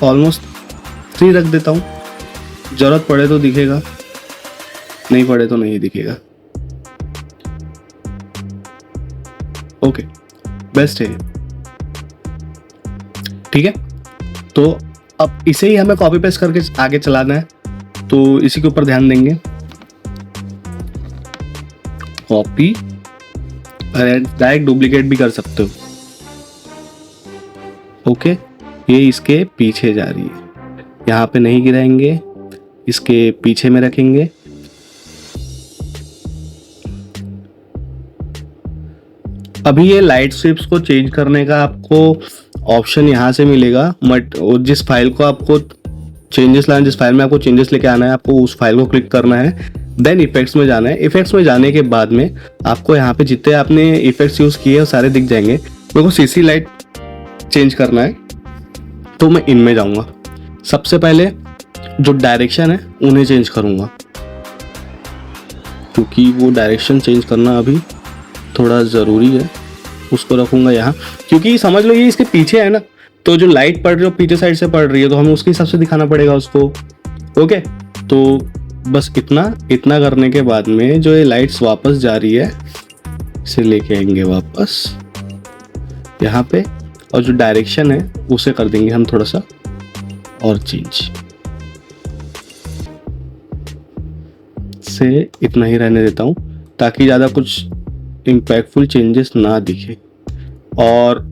ऑलमोस्ट 3 रख देता हूँ। जरूरत पड़े तो दिखेगा, नहीं पड़े तो नहीं दिखेगा। ओके, बेस्ट है। ठीक है, तो अब इसे ही हमें कॉपी पेस्ट करके आगे चलाना है, तो इसी के ऊपर ध्यान देंगे। कॉपी, डायरेक्ट डुप्लीकेट भी कर सकते हो। ओके, ये इसके पीछे जा रही है, यहाँ पे नहीं गिराएंगे, इसके पीछे में रखेंगे। अभी ये लाइट स्विप्स को चेंज करने का आपको ऑप्शन यहाँ से मिलेगा, बट जिस फाइल को आपको चेंजेस लाना, जिस फाइल में आपको चेंजेस लेके आना है, आपको उस फाइल को क्लिक करना है। देन इफेक्ट्स में जाना है। इफेक्ट्स में जाने के बाद में आपको यहाँ पे जितने आपने इफेक्ट्स यूज किए वो सारे दिख जाएंगे। मेरे को सीसी लाइट चेंज करना है, तो मैं इनमें जाऊंगा। सबसे पहले जो डायरेक्शन है उन्हें चेंज करूंगा, क्योंकि वो डायरेक्शन चेंज करना अभी थोड़ा ज़रूरी है। उसको रखूंगा यहाँ, क्योंकि समझ लो ये इसके पीछे है ना, तो जो लाइट पड़ रही है पीछे साइड से पड़ रही है, तो हमें उसके हिसाब से दिखाना पड़ेगा उसको। ओके, तो बस इतना करने के बाद में जो ये लाइट्स वापस जा रही है, इसे लेके आएंगे वापस यहाँ पे, और जो डायरेक्शन है उसे कर देंगे हम थोड़ा सा और चेंज। से इतना ही रहने देता हूँ, ताकि ज़्यादा कुछ इम्पैक्टफुल चेंजेस ना दिखे। और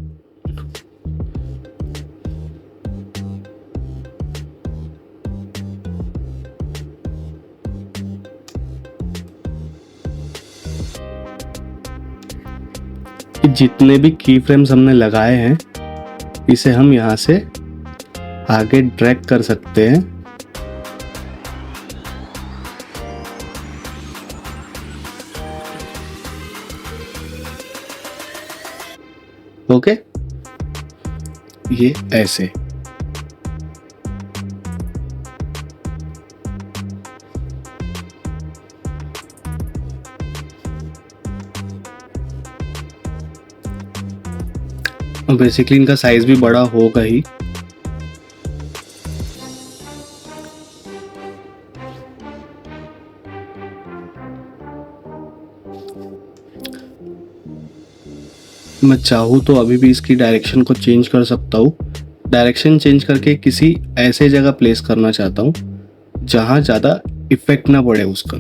जितने भी की फ्रेम्स हमने लगाए हैं, इसे हम यहाँ से आगे ड्रैग कर सकते हैं। ओके, ये ऐसे। बेसिकली इनका साइज भी बड़ा होगा ही। मैं चाहूँ तो अभी भी इसकी डायरेक्शन को चेंज कर सकता हूँ। डायरेक्शन चेंज करके किसी ऐसे जगह प्लेस करना चाहता हूँ जहाँ ज़्यादा इफेक्ट ना पड़े उसका।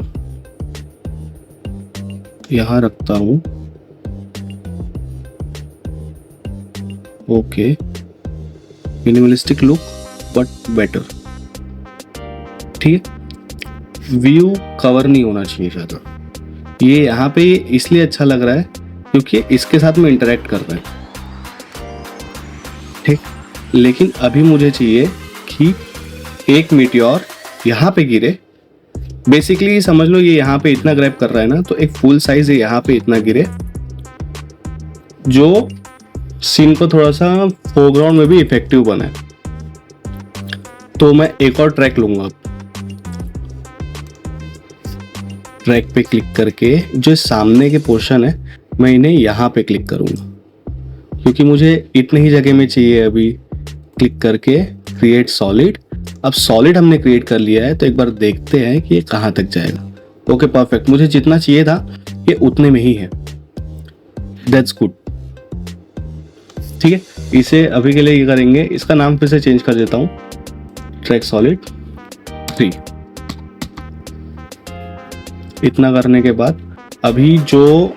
यहाँ रखता हूँ। Okay, minimalistic look but better. ठीक है, व्यू कवर नहीं होना चाहिए ज़्यादा। ये यहाँ पे इसलिए अच्छा लग रहा है क्योंकि इसके साथ में इंटरेक्ट कर रहे हैं। ठीक, लेकिन अभी मुझे चाहिए कि एक मीटियोर यहाँ पे गिरे। बेसिकली समझ लो ये यहाँ पे इतना ग्रैब कर रहा है ना, तो एक फुल साइज है यहाँ पे इतना गिरे जो सीन को थोड़ा सा फोरग्राउंड में भी इफेक्टिव बनाए। तो मैं एक और ट्रैक लूंगा। ट्रैक पे क्लिक करके जो सामने के पोर्शन है मैं इन्हें यहाँ पे क्लिक करूंगा क्योंकि मुझे इतनी ही जगह में चाहिए। अभी क्लिक करके क्रिएट सॉलिड। अब सॉलिड हमने क्रिएट कर लिया है, तो एक बार देखते हैं कि ये कहाँ तक जाएगा। ओके परफेक्ट, मुझे जितना चाहिए था ये उतने में ही है। That's good. ठीक है, इसे अभी के लिए ये करेंगे, इसका नाम फिर से चेंज कर देता हूँ, ट्रैक सॉलिड 3। इतना करने के बाद अभी जो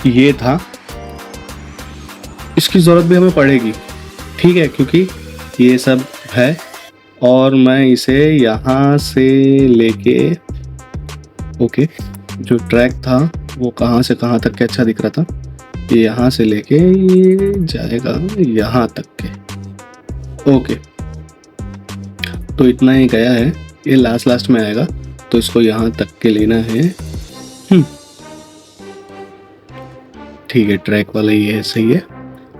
ये था इसकी ज़रूरत भी हमें पड़ेगी। ठीक है, क्योंकि ये सब है और मैं इसे यहाँ से लेके ओके, जो ट्रैक था वो कहाँ से कहाँ तक के अच्छा दिख रहा था, ये यहाँ से लेके ये जाएगा यहाँ तक के। ओके, तो इतना ही गया है, ये लास्ट में आएगा, तो इसको यहाँ तक के लेना है। ठीक है, ट्रैक वाला ये है, सही है।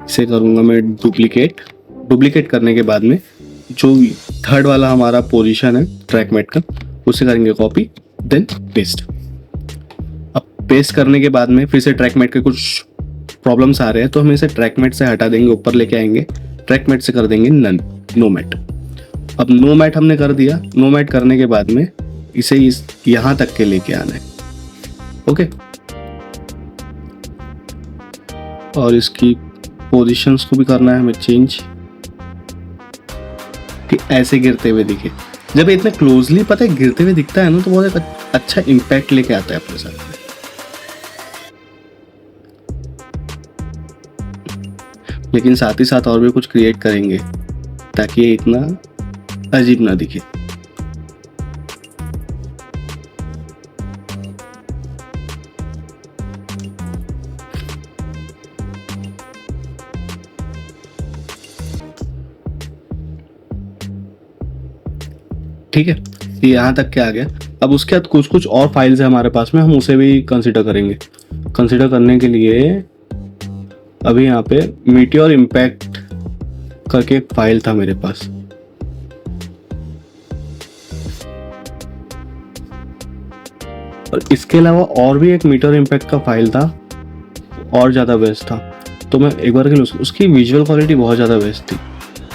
इसे करूँगा मैं डुप्लीकेट करने के बाद में जो थर्ड वाला हमारा पोजीशन है ट्रैक मेट का, उसे करेंगे कॉपी, देन पेस्ट। अब पेस्ट करने के बाद में फिर से ट्रैक मेट के कुछ प्रॉब्लम्स आ रहे हैं, तो हम इसे ट्रैक मेट से हटा देंगे, ऊपर लेके आएंगे, ट्रैक मेट से कर देंगे नन, नो मैट। अब नो मैट हमने कर दिया। नो मैट करने के बाद में इसे यहाँ तक के लेके आना है। ओके, और इसकी पोजीशंस को भी करना है हमें चेंज कि ऐसे गिरते हुए दिखे। जब इतने क्लोजली पता है गिरते हुए दिखता है ना, तो बहुत एक अच्छा इम्पैक्ट लेके आता है अपने साथ में। लेकिन साथ ही साथ और भी कुछ क्रिएट करेंगे ताकि ये इतना अजीब ना दिखे। ठीक है, ये यहाँ तक क्या आ गया। अब उसके बाद कुछ और फाइल्स है हमारे पास में, हम उसे भी कंसिडर करेंगे। कंसिडर करने के लिए अभी यहाँ पे मीटियोर इम्पैक्ट करके एक फाइल था मेरे पास, और इसके अलावा और भी एक मीटियोर इम्पैक्ट का फाइल था, और ज़्यादा बेस्ट था। तो मैं एक बार के लिए उसकी विजुअल क्वालिटी बहुत ज़्यादा बेस्ट थी,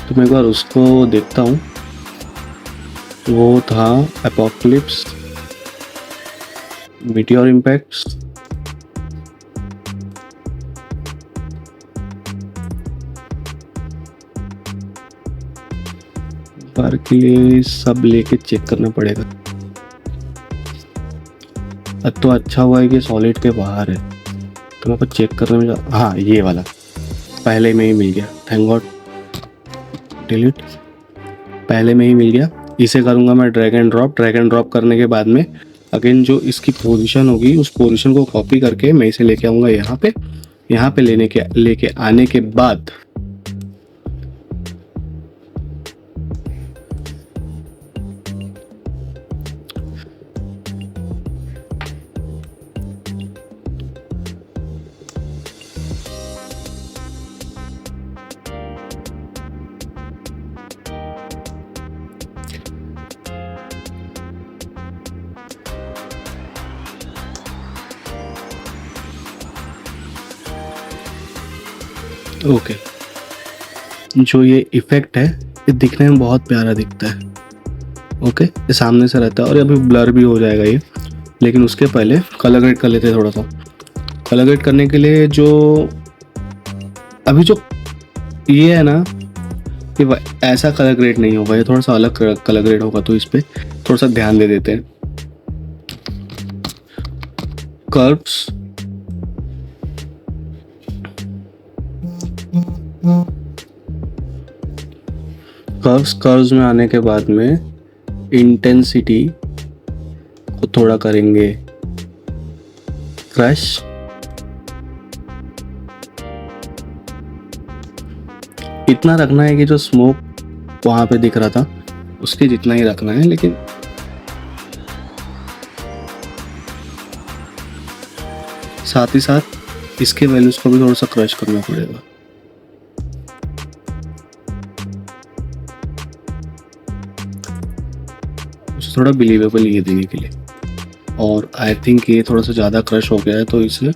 तो मैं एक बार उसको देखता हूँ। वो था एपोकलिप्स मीटियोर इम्पैक्ट्स। बार के लिए सब लेके चेक करना पड़ेगा। अब तो अच्छा हुआ है कि सॉलिड के बाहर है, तो मैं चेक करने में हाँ, ये वाला पहले में ही मिल गया, थैंक गॉड। डिलीट, पहले में ही मिल गया। इसे करूँगा मैं ड्रैग एंड ड्रॉप करने के बाद में अगेन जो इसकी पोजीशन होगी उस पोजीशन को कॉपी करके मैं इसे लेके आऊँगा यहाँ पे लेके आने के बाद ओके, जो ये इफेक्ट है ये दिखने में बहुत प्यारा दिखता है। ओके, ये सामने से रहता है और अभी ब्लर भी हो जाएगा ये, लेकिन उसके पहले कलर ग्रेड कर लेते हैं। थोड़ा सा कलर ग्रेड करने के लिए जो अभी जो ये है ना, ये ऐसा कलर ग्रेड नहीं होगा, ये थोड़ा सा अलग कलर ग्रेड होगा, तो इस पे थोड़ा सा ध्यान दे देते हैं। कर्व्स, कर्व्स में आने के बाद में इंटेंसिटी को थोड़ा करेंगे क्रश। इतना रखना है कि जो स्मोक वहां पे दिख रहा था उसके जितना ही रखना है, लेकिन साथ ही साथ इसके वैल्यूज को भी थोड़ा सा क्रश करना पड़ेगा। उसे थोड़ा बिलीवेबल ये देने के लिए। और आई थिंक ये थोड़ा सा ज़्यादा क्रश हो गया है, तो इसे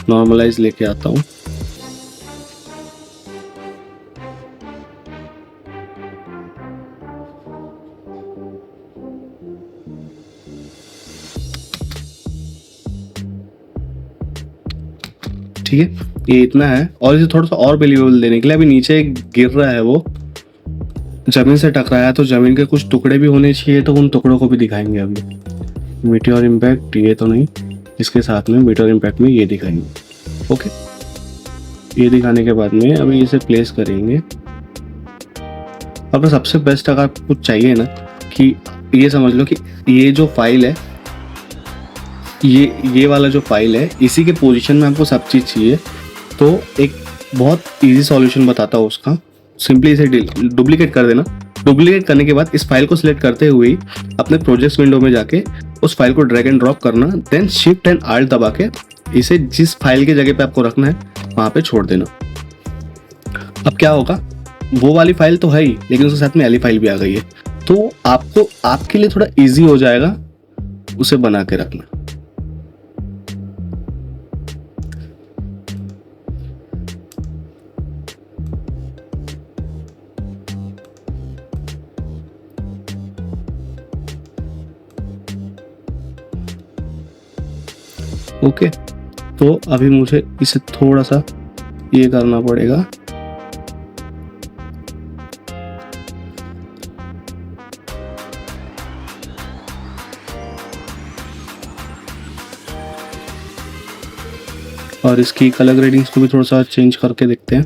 नॉर्मलाइज लेके आता हूँ। ठीक है, ये इतना है। और इसे थोड़ा सा और बिलीवेबल देने के लिए, अभी नीचे गिर रहा है, वो जमीन से टकराया, तो जमीन के कुछ टुकड़े भी होने चाहिए, तो उन टुकड़ों को भी दिखाएंगे अभी। मीटियोर इम्पैक्ट ये तो नहीं, इसके साथ में मीटियोर इम्पैक्ट में ये दिखाएंगे। ओके, ये दिखाने के बाद में अभी इसे प्लेस करेंगे। अब सबसे बेस्ट अगर कुछ चाहिए ना, कि ये समझ लो कि ये जो फाइल है, ये वाला जो फाइल है, इसी के पोजीशन में आपको सब चीज़ चाहिए, तो एक बहुत इजी सॉल्यूशन बताता हूँ उसका। सिंपली इसे डुप्लीकेट कर देना। डुप्लीकेट करने के बाद इस फाइल को सिलेक्ट करते हुए अपने प्रोजेक्ट्स विंडो में जाके उस फाइल को ड्रैग एंड ड्रॉप करना, देन शिफ्ट एंड आल्ट दबा के इसे जिस फाइल की जगह पे आपको रखना है वहाँ पे छोड़ देना। अब क्या होगा, वो वाली फाइल तो है ही, लेकिन उसके साथ में वाली फाइल भी आ गई है, तो आपको आपके लिए थोड़ा ईजी हो जाएगा उसे बना के रखना। ओके, तो अभी मुझे इसे थोड़ा सा ये करना पड़ेगा। और इसकी कलर ग्रेडिंग्स को भी थोड़ा सा चेंज करके देखते हैं,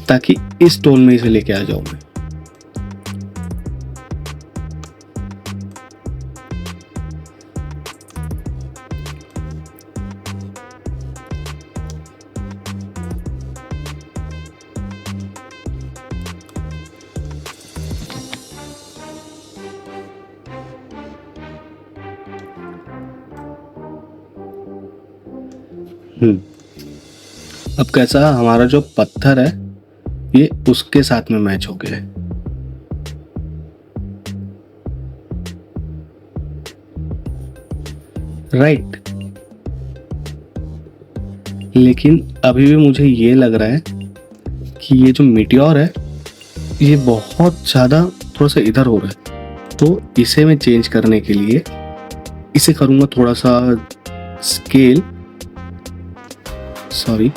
ताकि इस टोन में इसे लेके आ जाऊं मैं। अब कैसा हमारा जो पत्थर है ये उसके साथ में मैच हो गया है। राइट, लेकिन अभी भी मुझे ये लग रहा है कि ये जो मीटियोर है ये बहुत ज़्यादा थोड़ा सा इधर हो रहा है, तो इसे मैं चेंज करने के लिए इसे करूँगा थोड़ा सा स्केल, सॉरी,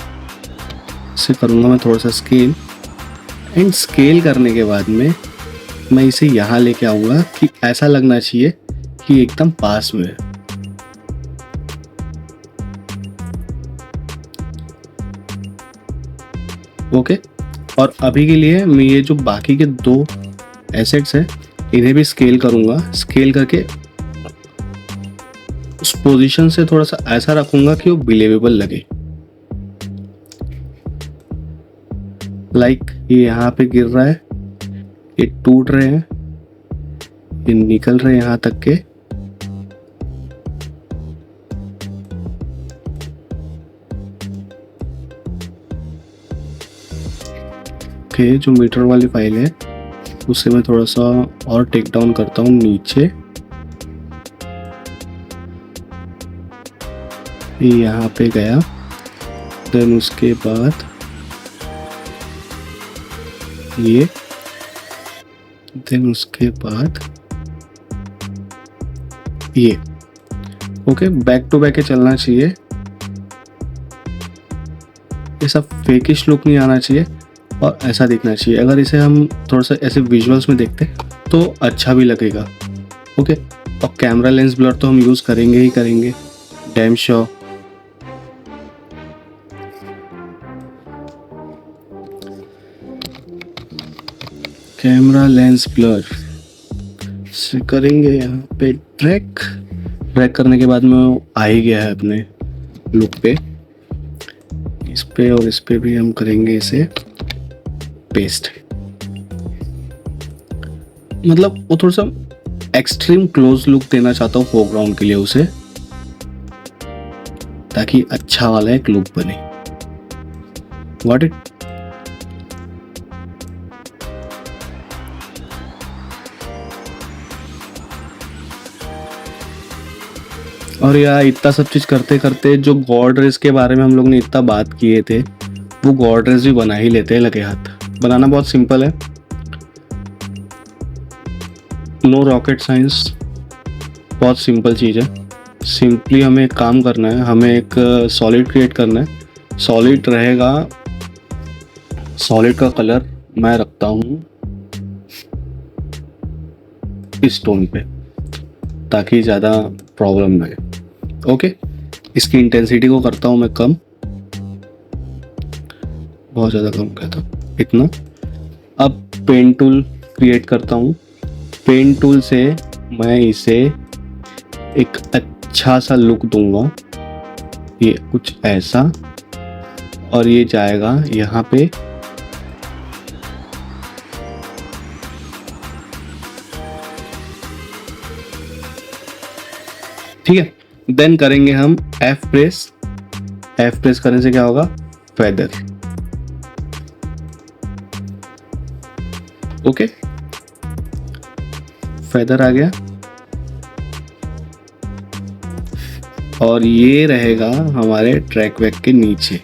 इसे करूँगा मैं थोड़ा सा स्केल, एंड स्केल करने के बाद में मैं इसे यहाँ लेके आऊँगा कि ऐसा लगना चाहिए कि एकदम पास में है। ओके, और अभी के लिए मैं ये जो बाकी के दो एसेट्स हैं इन्हें भी स्केल करूँगा। स्केल करके उस पोजीशन से थोड़ा सा ऐसा रखूँगा कि वो बिलीवेबल लगे। लाइक ये यहाँ पे गिर रहा है, ये टूट रहे हैं, ये निकल रहे हैं यहाँ तक के। ओके, जो मीटर वाली फाइल है उसे मैं थोड़ा सा और टेक डाउन करता हूँ नीचे। ये यहाँ पे गया, देन उसके बाद ये, देन उसके बाद ये। ओके, बैक टू बैक चलना चाहिए, ये सब फेकिश लुक नहीं आना चाहिए और ऐसा दिखना चाहिए। अगर इसे हम थोड़ा सा ऐसे विजुअल्स में देखते तो अच्छा भी लगेगा। ओके, और कैमरा लेंस ब्लर तो हम यूज़ करेंगे ही करेंगे, damn sure. Camera lens blur से करेंगे यहाँ पे ड्रैग करने के बाद में वो आ ही गया है अपने लुक पे। इस पे और इस पे भी हम करेंगे इसे पेस्ट, मतलब वो थोड़ा सा एक्सट्रीम क्लोज लुक देना चाहता हूँ फोरग्राउंड के लिए उसे, ताकि अच्छा वाला एक लुक बने। Got it? और यार इतना सब चीज करते करते जो गॉड रेस के बारे में हम लोग ने इतना बात किए थे, वो गॉड रेस भी बना ही लेते हैं लगे हाथ। बनाना बहुत सिंपल है, नो रॉकेट साइंस, बहुत सिंपल चीज़ है। सिंपली हमें एक काम करना है, हमें एक सॉलिड क्रिएट करना है। सॉलिड रहेगा, सॉलिड का कलर मैं रखता हूँ इस टोन पे, ताकि ज़्यादा प्रॉब्लम ना आए। ओके, इसकी इंटेंसिटी को करता हूँ मैं कम, बहुत ज़्यादा कम कहता हूँ, इतना। अब पेन टूल क्रिएट करता हूँ। पेन टूल से मैं इसे एक अच्छा सा लुक दूंगा, ये कुछ ऐसा, और ये जाएगा यहाँ पे। ठीक है, देन करेंगे हम F प्रेस। F प्रेस करने से क्या होगा? फेदर। ओके, फेदर आ गया, और ये रहेगा हमारे ट्रैक बैक के नीचे,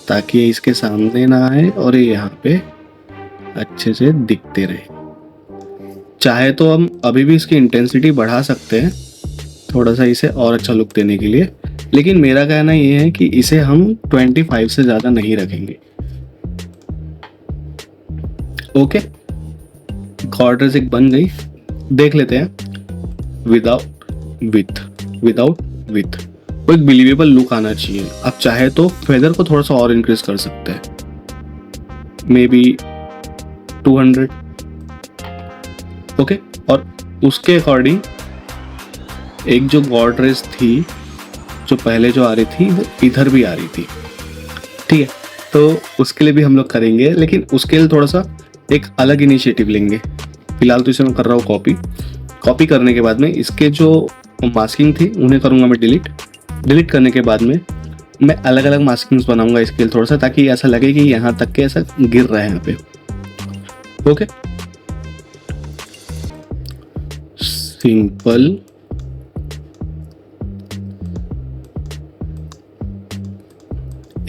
ताकि ये इसके सामने ना आए और ये यहाँ पे अच्छे से दिखते रहे। चाहे तो हम अभी भी इसकी इंटेंसिटी बढ़ा सकते हैं थोड़ा सा इसे और अच्छा लुक देने के लिए, लेकिन मेरा कहना ये है कि इसे हम 25 से ज़्यादा नहीं रखेंगे। ओके, कॉर्डर्स एक बन गई, देख लेते हैं विदाउट विथ। वो एक बिलीवेबल लुक आना चाहिए। आप चाहे तो फेदर को थोड़ा सा और इंक्रीज कर सकते हैं, मे बी 200। ओके, और उसके अकॉर्डिंग एक जो गॉड रेस थी जो पहले जो आ रही थी वो इधर भी आ रही थी। ठीक है, तो उसके लिए भी हम लोग करेंगे, लेकिन उसके लिए थोड़ा सा एक अलग इनिशिएटिव लेंगे। फिलहाल तो इसे मैं कर रहा हूँ कॉपी करने के बाद में इसके जो मास्किंग थी उन्हें करूँगा मैं डिलीट करने के बाद में मैं अलग अलग मास्किंग्स बनाऊंगा इसके लिए थोड़ा सा, ताकि ऐसा लगे कि यहाँ तक के ऐसा गिर रहा है यहाँ पे। ओके, सिंपल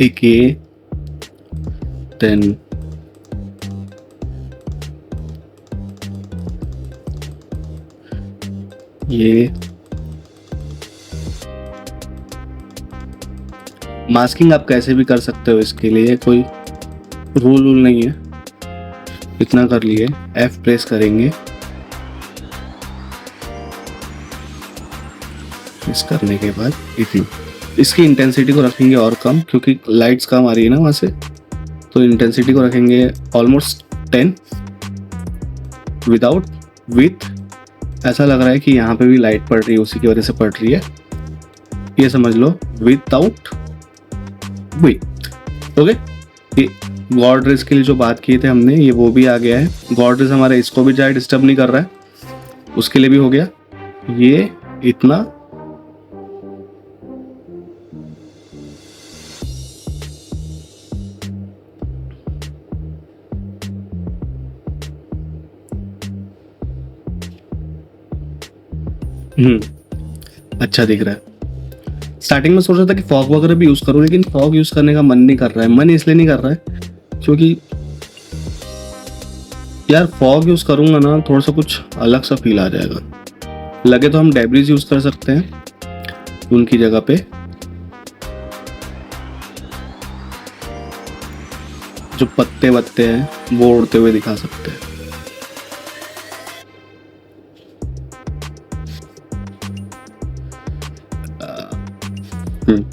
एक ये, देन ये मास्किंग आप कैसे भी कर सकते हो, इसके लिए कोई रूल नहीं है। इतना कर लिए, F प्रेस करेंगे, इस करने के बाद इतनी इसकी इंटेंसिटी को रखेंगे और कम, क्योंकि लाइट्स कम आ रही है ना वहाँ से, तो इंटेंसिटी को रखेंगे ऑलमोस्ट 10। विथ ऐसा लग रहा है कि यहाँ पे भी लाइट पड़ रही है, उसी की वजह से पड़ रही है, ये समझ लो। विथ। ओके, ये गॉड रेस के लिए जो बात किए थे हमने, ये वो भी आ गया है। गॉड रेस हमारा इसको भी ज़्यादा डिस्टर्ब नहीं कर रहा है, उसके लिए भी हो गया ये इतना। अच्छा दिख रहा है। स्टार्टिंग में सोच रहा था कि फॉग वगैरह भी यूज करूं, लेकिन फॉग यूज करने का मन नहीं कर रहा है। मन इसलिए नहीं कर रहा है क्योंकि यार फॉग यूज करूंगा ना, थोड़ा सा कुछ अलग सा फील आ जाएगा। लगे तो हम डेब्रिज यूज कर सकते हैं उनकी जगह पे, जो पत्ते वत्ते हैं वो उड़ते हुए दिखा सकते हैं। हम्म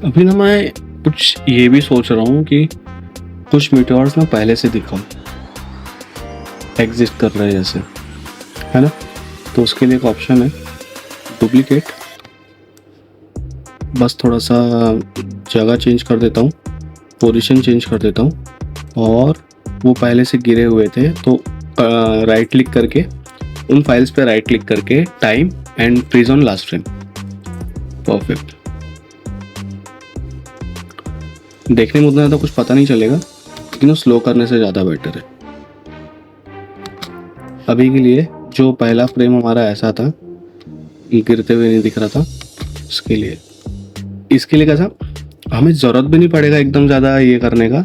अभी ना मैं कुछ ये भी सोच रहा हूँ कि कुछ मीटोर्स मैं पहले से दिखाऊं, एग्जिस्ट कर रहे हैं जैसे, है ना। तो उसके लिए एक ऑप्शन है डुप्लीकेट, बस थोड़ा सा जगह चेंज कर देता हूँ, पोजीशन चेंज कर देता हूँ, और वो पहले से गिरे हुए थे तो राइट क्लिक करके उन फाइल्स पे राइट क्लिक करके time and freeze on last frame. Perfect. देखने में उतना ज़्यादा कुछ पता नहीं चलेगा, लेकिन वो स्लो करने से ज़्यादा बेटर है। अभी के लिए जो पहला फ्रेम हमारा ऐसा था, गिरते हुए नहीं दिख रहा था, इसके लिए कैसा, हमें ज़रूरत भी नहीं पड़ेगा एकदम ज़्यादा ये करने का।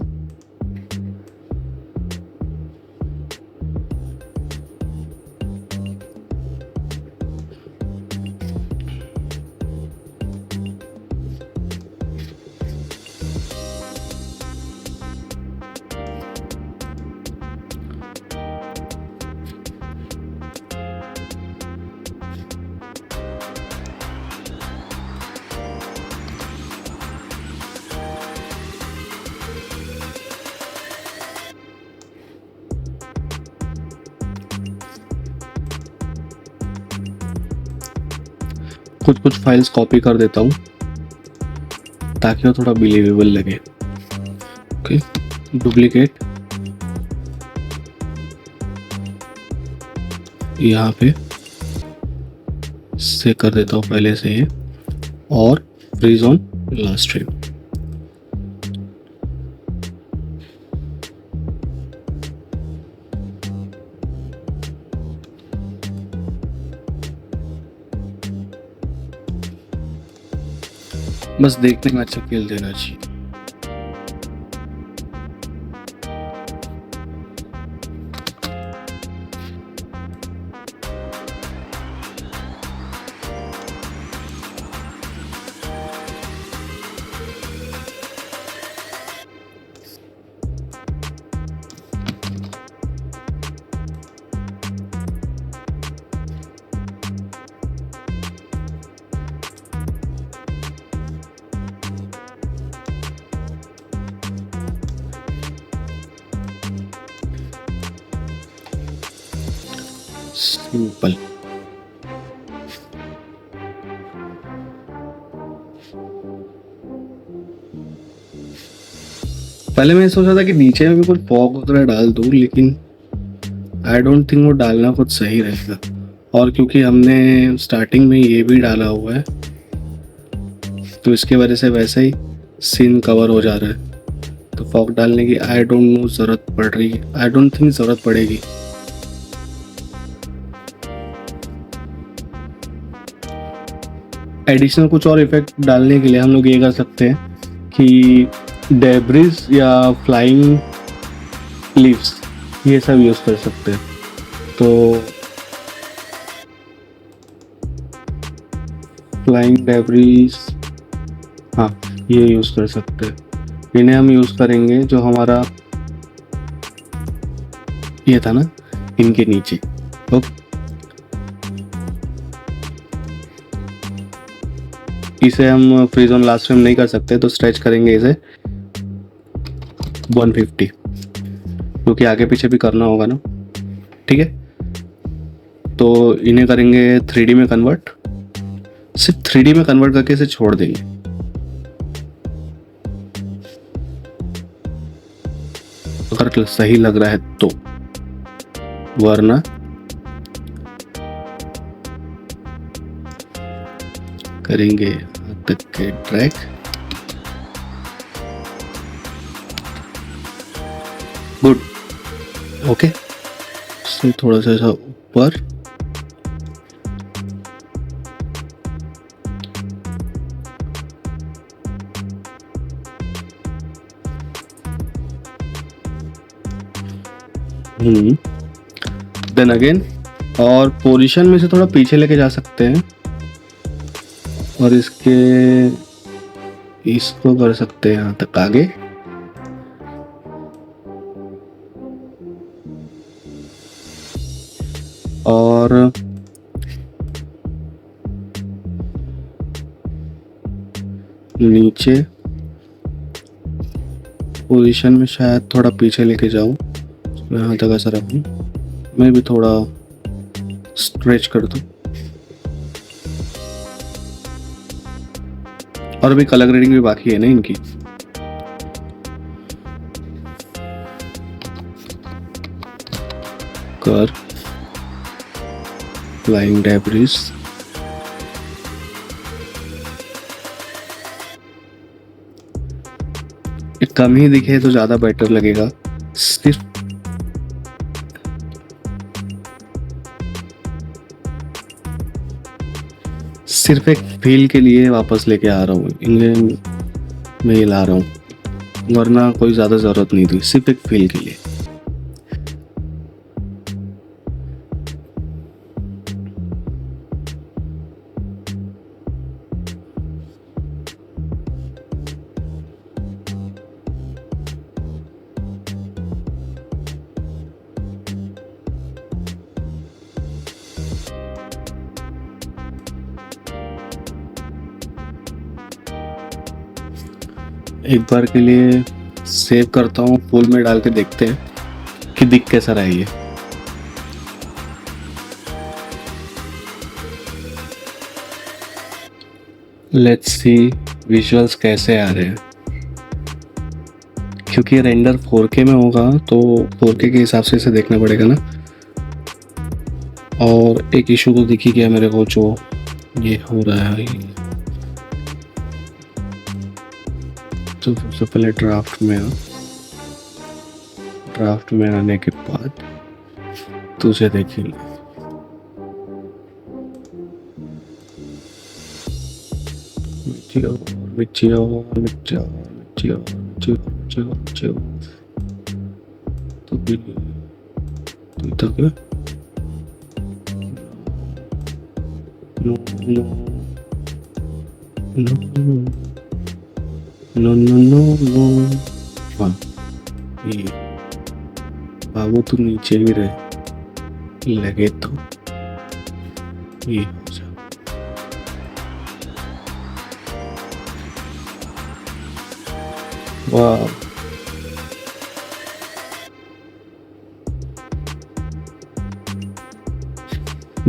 कुछ फाइल्स कॉपी कर देता हूँ ताकि वो थोड़ा बिलीवेबल लगे। ओके, डुप्लीकेट, यहाँ पे से कर देता हूँ पहले से ही, और फ्रीज ऑन लास्ट फ्रेम। बस देखने में अच्छा खेल देना चाहिए। सिंपल। पहले मैं सोचा था कि नीचे में भी कुछ फॉग वगैरह डाल दूं, लेकिन आई डोंट थिंक वो डालना कुछ सही रहेगा। और क्योंकि हमने स्टार्टिंग में ये भी डाला हुआ है, तो इसके वजह से वैसे ही सीन कवर हो जा रहा है। तो फॉग डालने की आई डोंट नो ज़रूरत पड़ रही है, आई डोंट थिंक ज़रूरत पड़ेगी। एडिशनल कुछ और इफेक्ट डालने के लिए हम लोग ये कर सकते हैं कि डेब्रिज या फ्लाइंग लीव्स ये सब यूज़ कर सकते हैं। तो फ्लाइंग डेब्रिज, हाँ ये यूज़ कर सकते हैं। इन्हें हम यूज़ करेंगे जो हमारा ये था ना, इनके नीचे। ओके, इसे हम फ्रीज ऑन लास्ट फ्रेम नहीं कर सकते, तो स्ट्रेच करेंगे इसे 150, क्योंकि आगे पीछे भी करना होगा ना। ठीक है, तो इन्हें करेंगे 3D में कन्वर्ट। सिर्फ 3D में कन्वर्ट करके इसे छोड़ देंगे। अगर सही लग रहा है तो, वरना करेंगे यहाँ तक के ट्रैक। Good, okay. इससे थोड़ा सा ऐसा ऊपर, देन अगेन, और पोजीशन में से थोड़ा पीछे लेके जा सकते हैं और इसको कर सकते हैं यहाँ तक आगे। और नीचे पोजीशन में शायद थोड़ा पीछे लेके जाऊं, यहाँ तक ऐसा रखूं, मैं भी थोड़ा स्ट्रेच कर दूं। और अभी कलर ग्रेडिंग भी बाकी है ना इनकी। कर फ्लाइंग डेब्रिस, कम ही दिखे तो ज्यादा बेटर लगेगा। सिर्फ एक फील के लिए वापस लेके आ रहा हूँ, इन्हें मैं ही ला रहा हूँ, वरना कोई ज़्यादा ज़रूरत नहीं थी, सिर्फ एक फील के लिए। एक बार के लिए सेव करता हूँ, फुल में डाल के देखते हैं कि दिख कैसा रहा ये। लेट्स सी विजुअल्स कैसे आ रहे हैं, क्योंकि रेंडर 4K में होगा तो 4K के हिसाब से इसे देखना पड़ेगा ना। और एक इशू तो दिख ही गया मेरे को, जो ये हो रहा है। तो सबसे पहले ड्राफ्ट में आने के बाद तुझे देखिए, नो। हाँ, ये बाबू तू नीचे भी रहे लगे तो ये हो जा। वाह,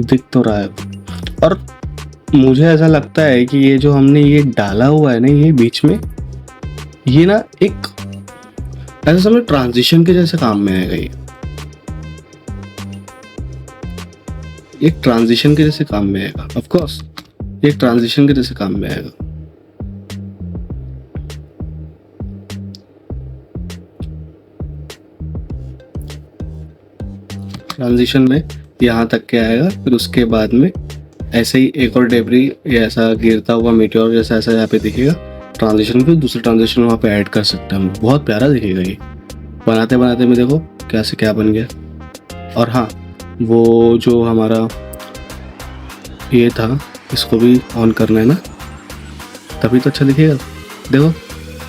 दिख तो रहा है। और मुझे ऐसा लगता है कि ये जो हमने ये डाला हुआ है ना, ये बीच में, ये ना एक ऐसा समझ ट्रांजिशन के जैसे काम में आएगा। ये एक ट्रांजिशन के जैसे काम में आएगा। ऑफ कोर्स ये एक ट्रांजिशन के जैसे काम में आएगा। ट्रांजिशन में यहाँ तक के आएगा, फिर उसके बाद में ऐसे ही एक और डेब्री या ऐसा गिरता हुआ मीटियोर जैसा ऐसा यहाँ पे दिखेगा। ट्रांजिशन पे दूसरा ट्रांजिशन वहाँ पे ऐड कर सकते हैं हम, बहुत प्यारा दिखेगा ये। बनाते बनाते में देखो क्या से क्या बन गया। और हाँ, वो जो हमारा ये था, इसको भी ऑन करना है ना, तभी तो अच्छा दिखेगा। देखो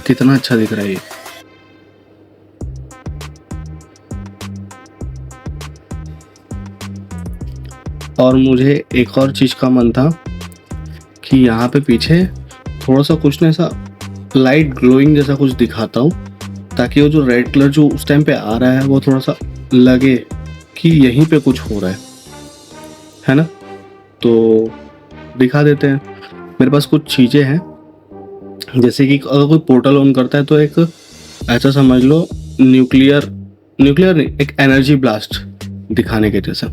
कितना अच्छा दिख रहा है ये। और मुझे एक और चीज़ का मन था कि यहाँ पे पीछे थोड़ा सा कुछ ना ऐसा लाइट ग्लोइंग जैसा कुछ दिखाता हूँ, ताकि वो जो रेड कलर जो उस टाइम पे आ रहा है वो थोड़ा सा लगे कि यहीं पे कुछ हो रहा है ना। तो दिखा देते हैं। मेरे पास कुछ चीज़ें हैं, जैसे कि अगर कोई पोर्टल ऑन करता है तो एक ऐसा समझ लो न्यूक्लियर न्यूक्लियर नहीं, एक एनर्जी ब्लास्ट दिखाने के जैसा,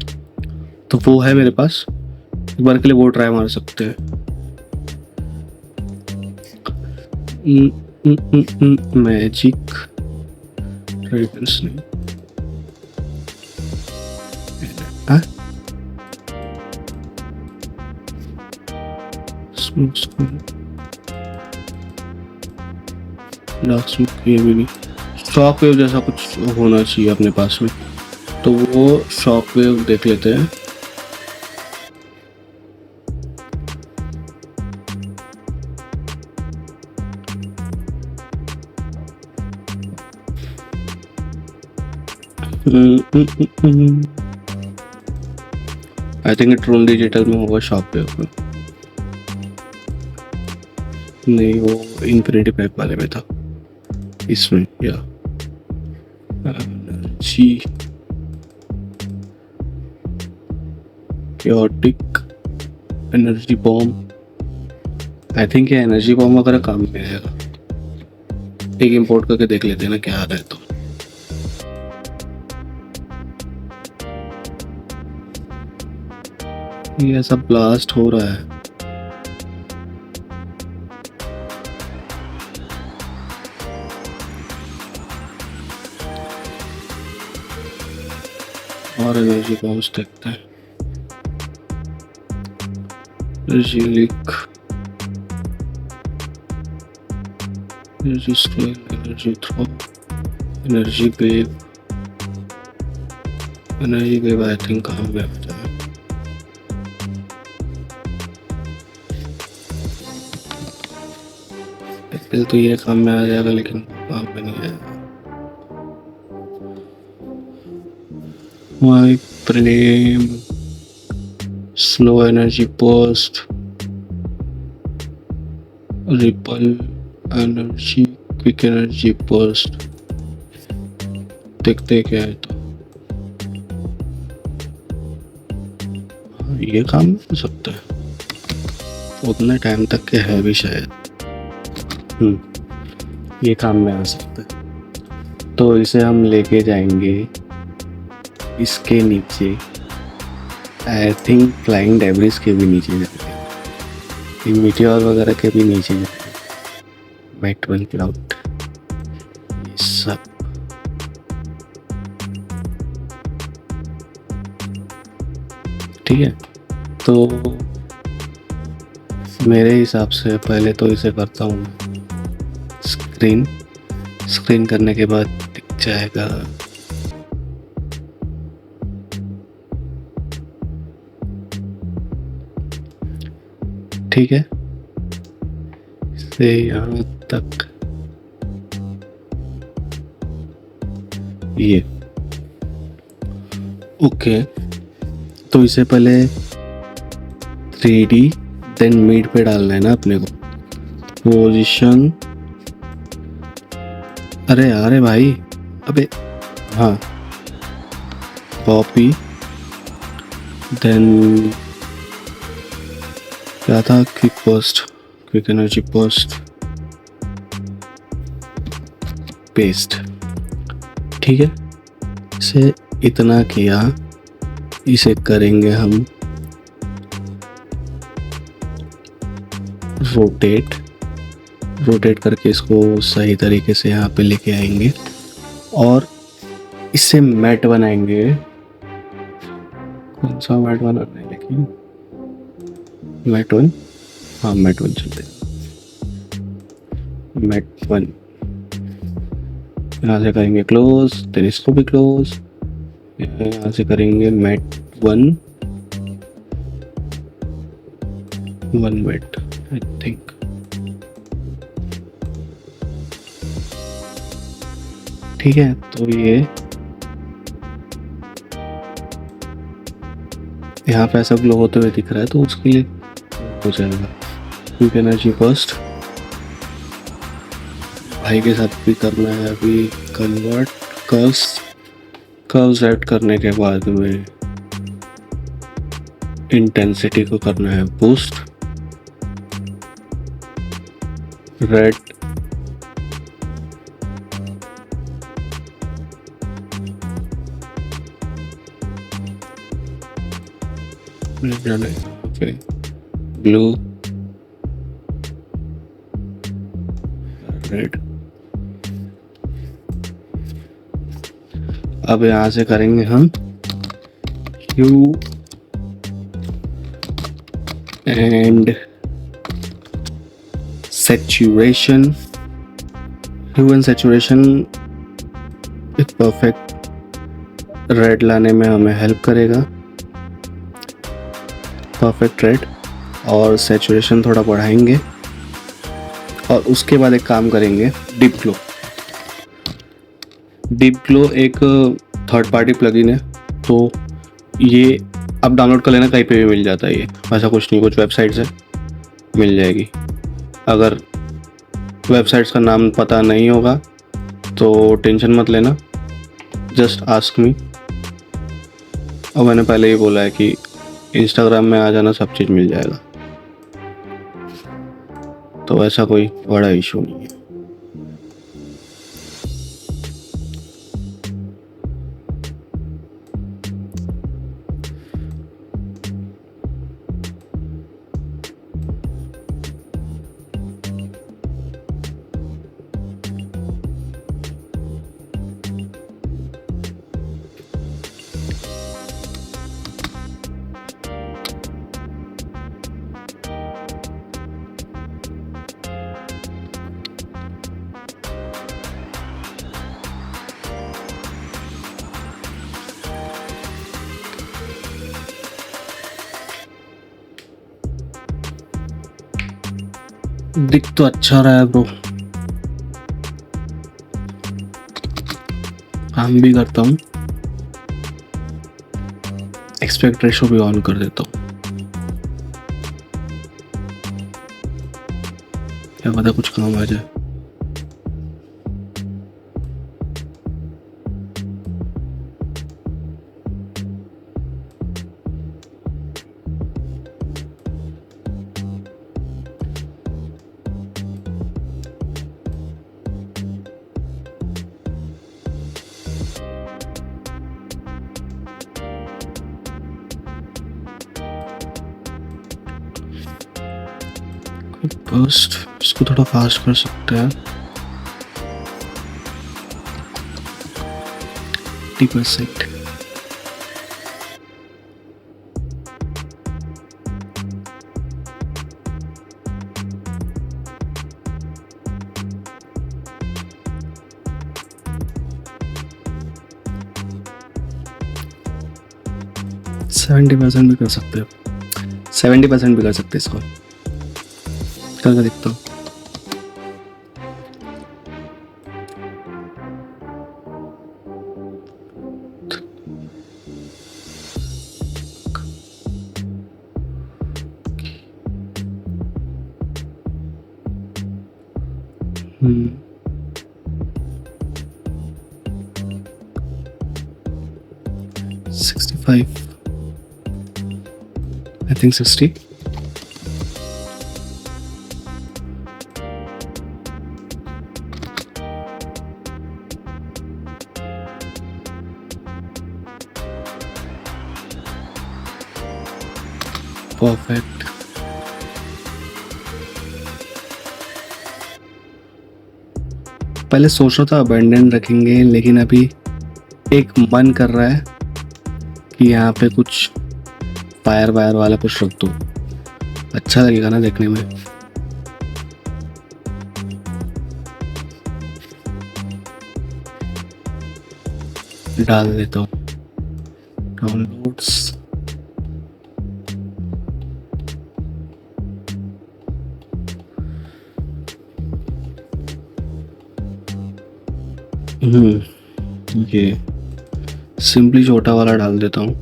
तो वो है मेरे पास। एक बार के लिए वो ट्राई मार सकते हैं। मैजिक फ्रेग्रेंस नहीं, हाँ? ये भी नहीं। शॉक वेव जैसा कुछ होना चाहिए अपने पास में, तो वो शॉक वेव देख लेते हैं। आई थिंक ट्रोन डिजिटल में होगा शॉक वेव में, नहीं वो इन्फिनिटी पैक वाले में था, इसमें या energy chaotic energy bomb. I think ये एनर्जी बॉम्ब वगैरह काम में आएगा। एक इंपोर्ट करके देख लेते हैं ना क्या आ रहा है। तो ये ऐसा ब्लास्ट हो रहा है, और एनर्जी बॉम्ब्स देखते हैं। Energy leak, energy strain, energy throw, energy wave. Energy wave I think कहाँ पे आता है? पहले तो ये काम में आ जाएगा, लेकिन काम में नहीं आएगा। My Prem, slow energy post, ripple energy, quick energy post. देखते क्या है। तो ये काम हो सकता है, उतने टाइम तक के है भी शायद। ये काम में आ सकता है। तो इसे हम लेके जाएंगे इसके नीचे, आई थिंक फ्लाइंग डेब्रिस के भी नीचे जाएंगे, मीटियोर वगैरह के भी नीचे जाएंगे, मैटवन क्लाउड, ये सब। ठीक है, तो मेरे हिसाब से पहले तो इसे करता हूँ स्क्रीन करने के बाद दिख जाएगा। ठीक है, से यहाँ तक ये ओके। तो इसे पहले 3D देन मीड पे डालना है ना अपने को। पोजीशन, अरे भाई, अबे हाँ, कॉपी, देन क्या था, quick post, quick energy post, paste. ठीक है, इसे इतना किया, इसे करेंगे हम रोटेट करके इसको सही तरीके से यहाँ पे लेके आएंगे और इससे मैट बनाएंगे। कौन सा मैट बनाना है, लेकिन मैट 1, हाँ मैट 1 चलते हैं। मैट 1 यहाँ से करेंगे क्लोज, फिर इसको भी क्लोज, यहाँ से करेंगे मैट 1 मैट आई थिंक। ठीक है, तो ये यहाँ पे ऐसा ग्लो होते हुए दिख रहा है, तो उसके लिए हो जाएगा क्विक एनर्जी बर्स्ट। भाई के साथ भी करना है अभी कन्वर्ट, कर्व्स ऐड करने के बाद में इंटेंसिटी को करना है boost, red okay, blue, red. अब यहाँ से करेंगे हम hue and saturation. Hue and saturation एक परफेक्ट रेड लाने में हमें हेल्प करेगा, परफेक्ट रेड, और सैचुरेशन थोड़ा बढ़ाएंगे। और उसके बाद एक काम करेंगे, डीप ग्लो। डीप ग्लो एक थर्ड पार्टी प्लगइन है, तो ये आप डाउनलोड कर लेना, कहीं पे भी मिल जाता है ये, ऐसा कुछ नहीं, कुछ वेबसाइट से मिल जाएगी। अगर वेबसाइट्स का नाम पता नहीं होगा तो टेंशन मत लेना, जस्ट आस्क मी। और मैंने पहले ही बोला है कि इंस्टाग्राम में आ जाना, सब चीज़ मिल जाएगा, तो ऐसा कोई बड़ा इशू नहीं है। दिख तो अच्छा रहा है ब्रो, काम भी करता हूँ। एक्सपेक्ट रेशो भी ऑन कर देता हूँ, क्या पता कुछ काम आ जाए। बर्स्ट इसको थोड़ा फास्ट कर सकते हैं, 80%। सेवेंटी परसेंट भी कर सकते हो, 70% भी कर सकते इसको, करके देखता हूँ। Hmm. 65. I think 60. Perfect. पहले सोच रहा था अबेंडन रखेंगे, लेकिन अभी एक मन कर रहा है कि यहाँ पे कुछ फायर वायर वाला कुछ रख दो, अच्छा लगेगा ना देखने में। डाल देता हूँ डाउनलोड्स। ये सिंपली छोटा वाला डाल देता हूँ।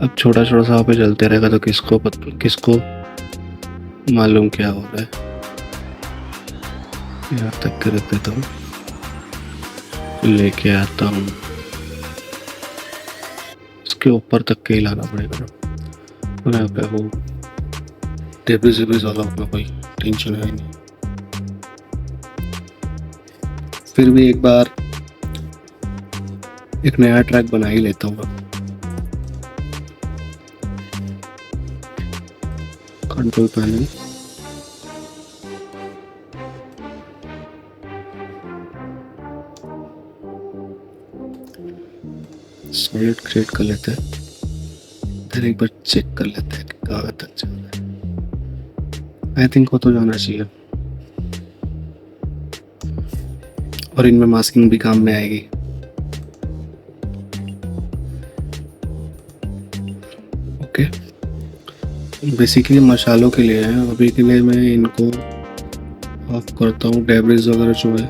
अब छोटा छोटा सा पे चलते रहेगा तो किसको मालूम क्या हो रहा है। यहाँ तक के रख देता हूँ, लेके आता हूँ, इसके ऊपर तक के ही लाना पड़ेगा ना। यहाँ पे वो डेब्रिस वाला अपना कोई टेंशन है नहीं। फिर भी एक बार एक नया ट्रैक बना ही लेता हूँ। कंट्रोल पैनल, सॉलिड क्रिएट कर लेते हैं, फिर एक बार चेक कर लेते हैं कि कहाँ तक चल रहा है। आई थिंक हो तो जाना चाहिए, और इनमें मास्किंग भी काम में आएगी। ओके, बेसिकली मसालों के लिए है। अभी के लिए मैं इनको ऑफ करता हूँ, डेब्रिज वगैरह जो है,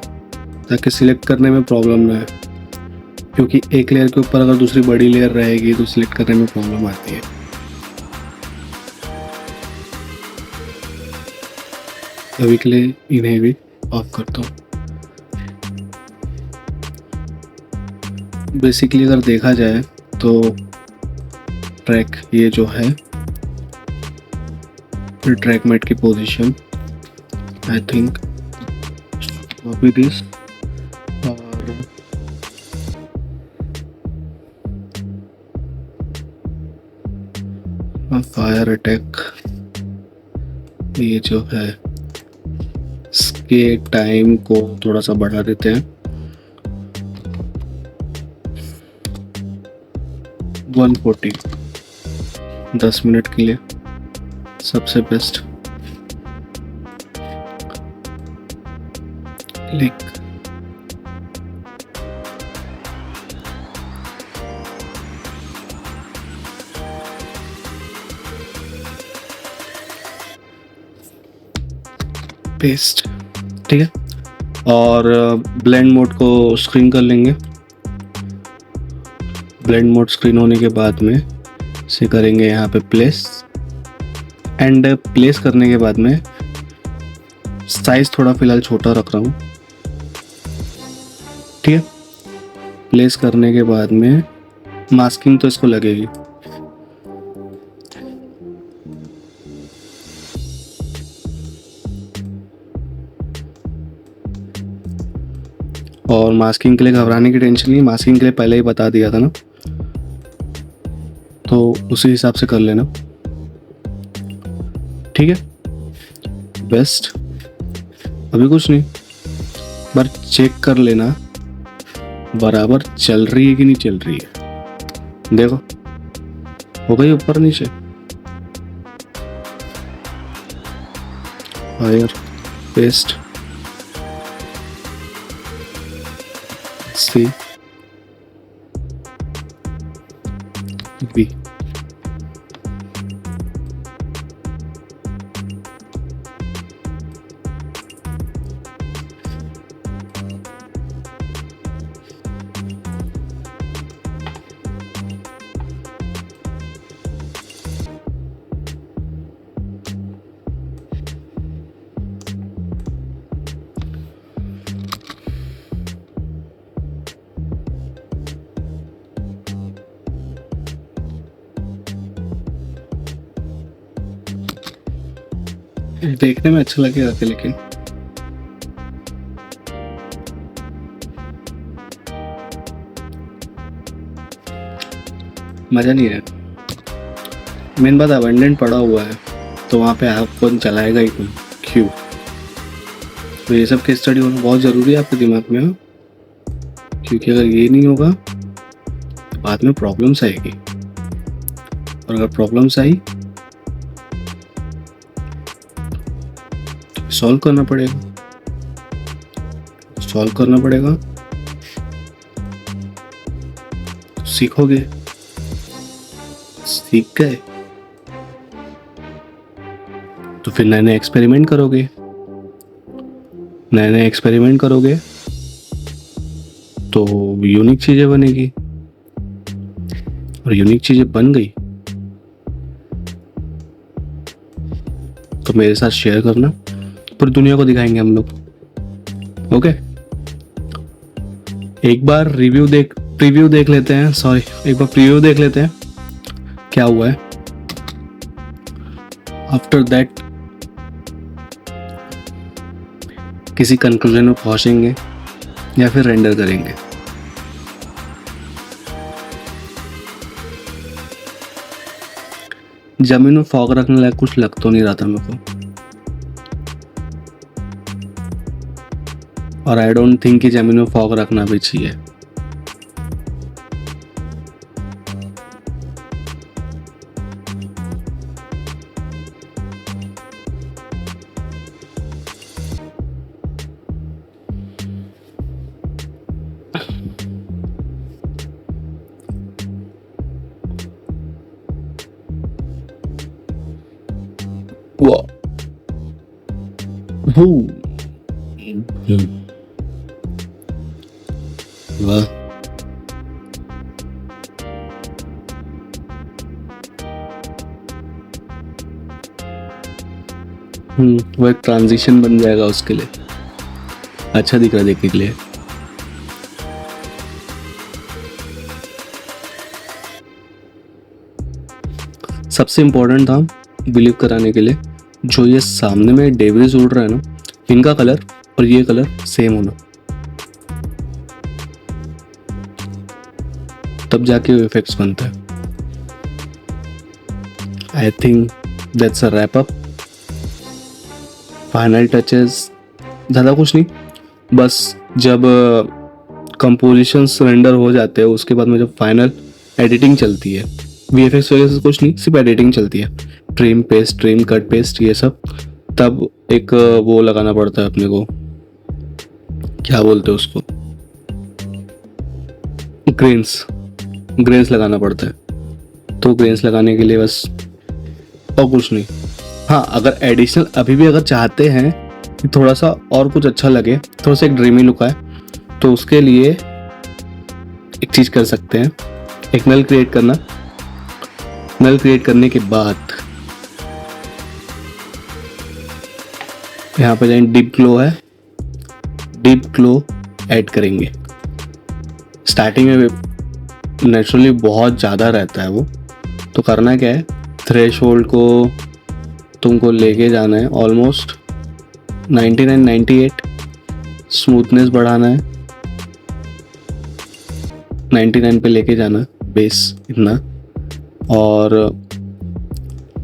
ताकि सिलेक्ट करने में प्रॉब्लम ना है, क्योंकि एक लेयर के ऊपर अगर दूसरी बड़ी लेयर रहेगी तो सिलेक्ट करने में प्रॉब्लम आती है। अभी के लिए इन्हें भी ऑफ करता हूँ। बेसिकली अगर देखा जाए तो ट्रैक ये जो है, ट्रैक मेट की position I think copy this, और फायर अटैक ये जो है, इसके टाइम को थोड़ा सा बढ़ा देते हैं, 140, 10 मिनट के लिए सबसे बेस्ट। क्लिक, पेस्ट, ठीक है। और ब्लेंड मोड को स्क्रीन कर लेंगे। ब्लेंड मोड स्क्रीन होने के बाद में इसे करेंगे यहाँ पे प्लेस, एंड प्लेस करने के बाद में साइज थोड़ा फिलहाल छोटा रख रहा हूँ, ठीक है। प्लेस करने के बाद में मास्किंग तो इसको लगेगी, और मास्किंग के लिए घबराने की टेंशन नहीं, मास्किंग के लिए पहले ही बता दिया था ना, तो उसी हिसाब से कर लेना, ठीक है। बेस्ट, अभी कुछ नहीं, पर चेक कर लेना बराबर चल रही है कि नहीं चल रही है। देखो हो गई ऊपर नीचे, फायर, पेस्ट, सी, बी, देखने में अच्छा लगेगा कि, लेकिन मजा नहीं है। मेन बात अबंडेंट पड़ा हुआ है, तो वहाँ पे आप कौन चलाएगा ही कौन, क्यों? तो ये सब केस स्टडी होना बहुत ज़रूरी है आपके दिमाग में, क्योंकि अगर ये नहीं होगा तो बाद में प्रॉब्लम्स आएगी, और अगर प्रॉब्लम्स आई तो सॉल्व करना पड़ेगा, तो सीखोगे, सीख गए तो फिर नए नए एक्सपेरिमेंट करोगे, तो यूनिक चीजें बनेगी, और यूनिक चीजें बन गई तो मेरे साथ शेयर करना, पूरी दुनिया को दिखाएंगे हम लोग। ओके, एक बार प्रीव्यू देख लेते हैं क्या हुआ है। आफ्टर दैट किसी कंक्लूजन में पहुंचेंगे या फिर रेंडर करेंगे। जमीन में फॉग रखने लायक कुछ लग तो नहीं रहा था मेरे को, और आई डोंट थिंक कि जमीन में फॉग रखना भी चाहिए। वाह, वाह, वो एक ट्रांजिशन बन जाएगा उसके लिए, अच्छा दिख रहा है देखने के लिए। सबसे इम्पोर्टेंट था बिलीव कराने के लिए, जो ये सामने में डेविल्स उड़ रहा है ना, इनका कलर और ये कलर सेम होना, तब जाके वो इफेक्ट्स बनता है। I think that's a wrap up. Final touches ज़्यादा कुछ नहीं, बस जब कंपोजिशंस रेंडर हो जाते हैं उसके बाद में जब फाइनल एडिटिंग चलती है, VFX वगैरह से कुछ नहीं, सिर्फ एडिटिंग चलती है, trim paste, trim cut paste ये सब, तब एक वो लगाना पड़ता है अपने को, क्या बोलते हैं उसको, ग्रेन्स लगाना पड़ता है। तो ग्रेन्स लगाने के लिए बस, और कुछ नहीं। हाँ, अगर एडिशनल अभी भी अगर चाहते हैं कि थोड़ा सा और कुछ अच्छा लगे, थोड़ा सा एक ड्रीमी लुक आए, तो उसके लिए एक चीज़ कर सकते हैं, एक नल क्रिएट करना। नल क्रिएट करने के बाद यहाँ पे जाएं, डीप ग्लो है, डीप ग्लो ऐड करेंगे। स्टार्टिंग में नेचुरली बहुत ज़्यादा रहता है वो, तो करना क्या है, थ्रेशोल्ड को तुमको लेके जाना है ऑलमोस्ट 99, 98, स्मूथनेस बढ़ाना है 99 पे लेके जाना, बेस इतना, और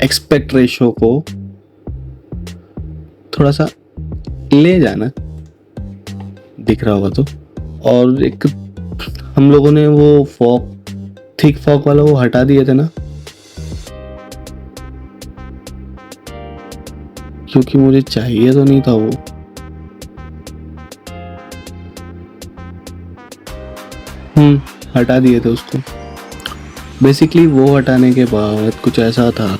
एक्सपेक्ट रेशो को थोड़ा सा ले जाना, दिख रहा होगा तो। और एक हम लोगों ने वो फॉग, थिक फॉग वाला वो हटा दिए थे ना, क्योंकि मुझे चाहिए तो नहीं था वो। हटा दिए थे उसको। बेसिकली वो हटाने के बाद कुछ ऐसा था,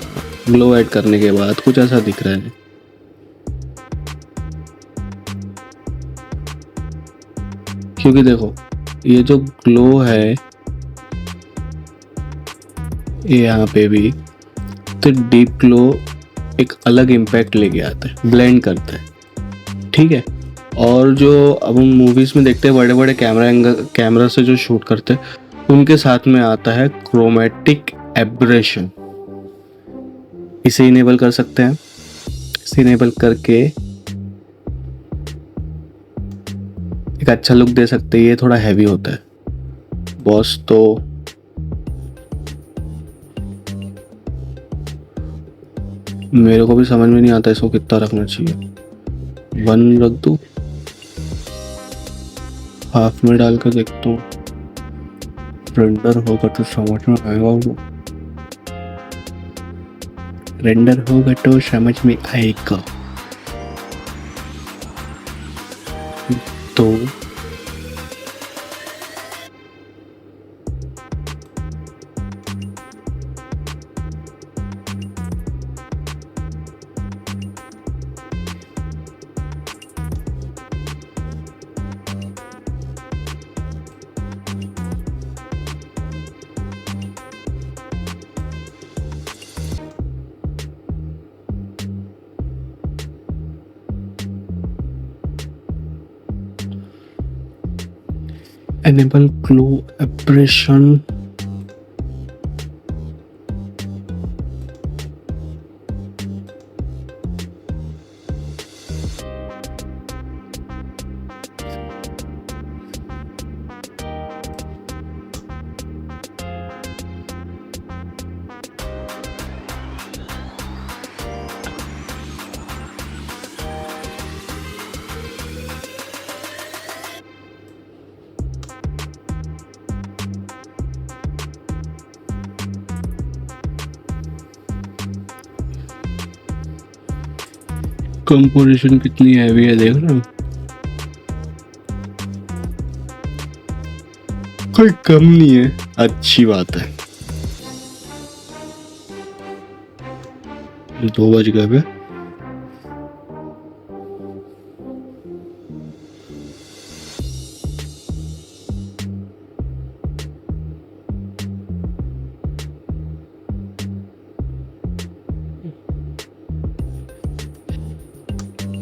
ग्लो ऐड करने के बाद कुछ ऐसा दिख रहा है। क्योंकि देखो, ये जो ग्लो है ये यहाँ पे भी, तो डीप ग्लो एक अलग इम्पैक्ट लेके आता है, ब्लेंड करता है, ठीक है। और जो अब हम मूवीज में देखते हैं बड़े बड़े कैमरा से जो शूट करते हैं, उनके साथ में आता है क्रोमेटिक एब्रेशन। इसे इनेबल कर सकते हैं, इसे इनेबल करके एक अच्छा लुक दे सकते हैं। ये थोड़ा हैवी होता है बॉस, तो मेरे को भी समझ में नहीं आता इसको कितना रखना चाहिए। 1 रख दूं, हाफ में डाल कर देखता हूँ, रेंडर होगा तो समझ में आएगा वो, रेंडर होगा तो समझ में आएगा। तो enable glow aberration, कंपोजिशन कितनी हैवी है देख रहे हो, कोई कम नहीं है, अच्छी बात है। 2 बज गए बे।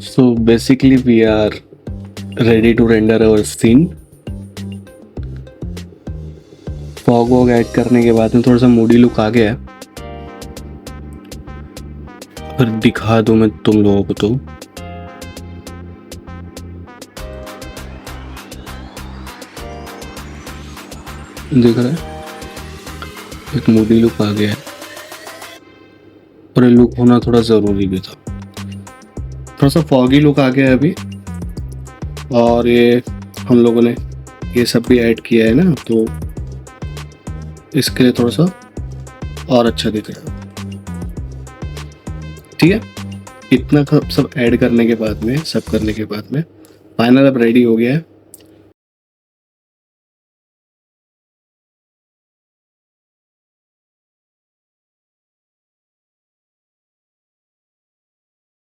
So basically we are ready to render our scene. Fog वॉग ऐड करने के बाद में थोड़ा सा मूडी लुक आ गया है। पर दिखा दूं मैं तुम लोगों को तो दिख रहा है, एक मूडी लुक आ गया है और ये लुक होना थोड़ा ज़रूरी भी था। थोड़ा सा फॉगी लुक आ गया है अभी, और ये हम लोगों ने ये सब भी ऐड किया है ना, तो इसके लिए थोड़ा सा और अच्छा दिख रहा है। ठीक है, इतना सब ऐड करने के बाद में, सब करने के बाद में फाइनल अब रेडी हो गया है।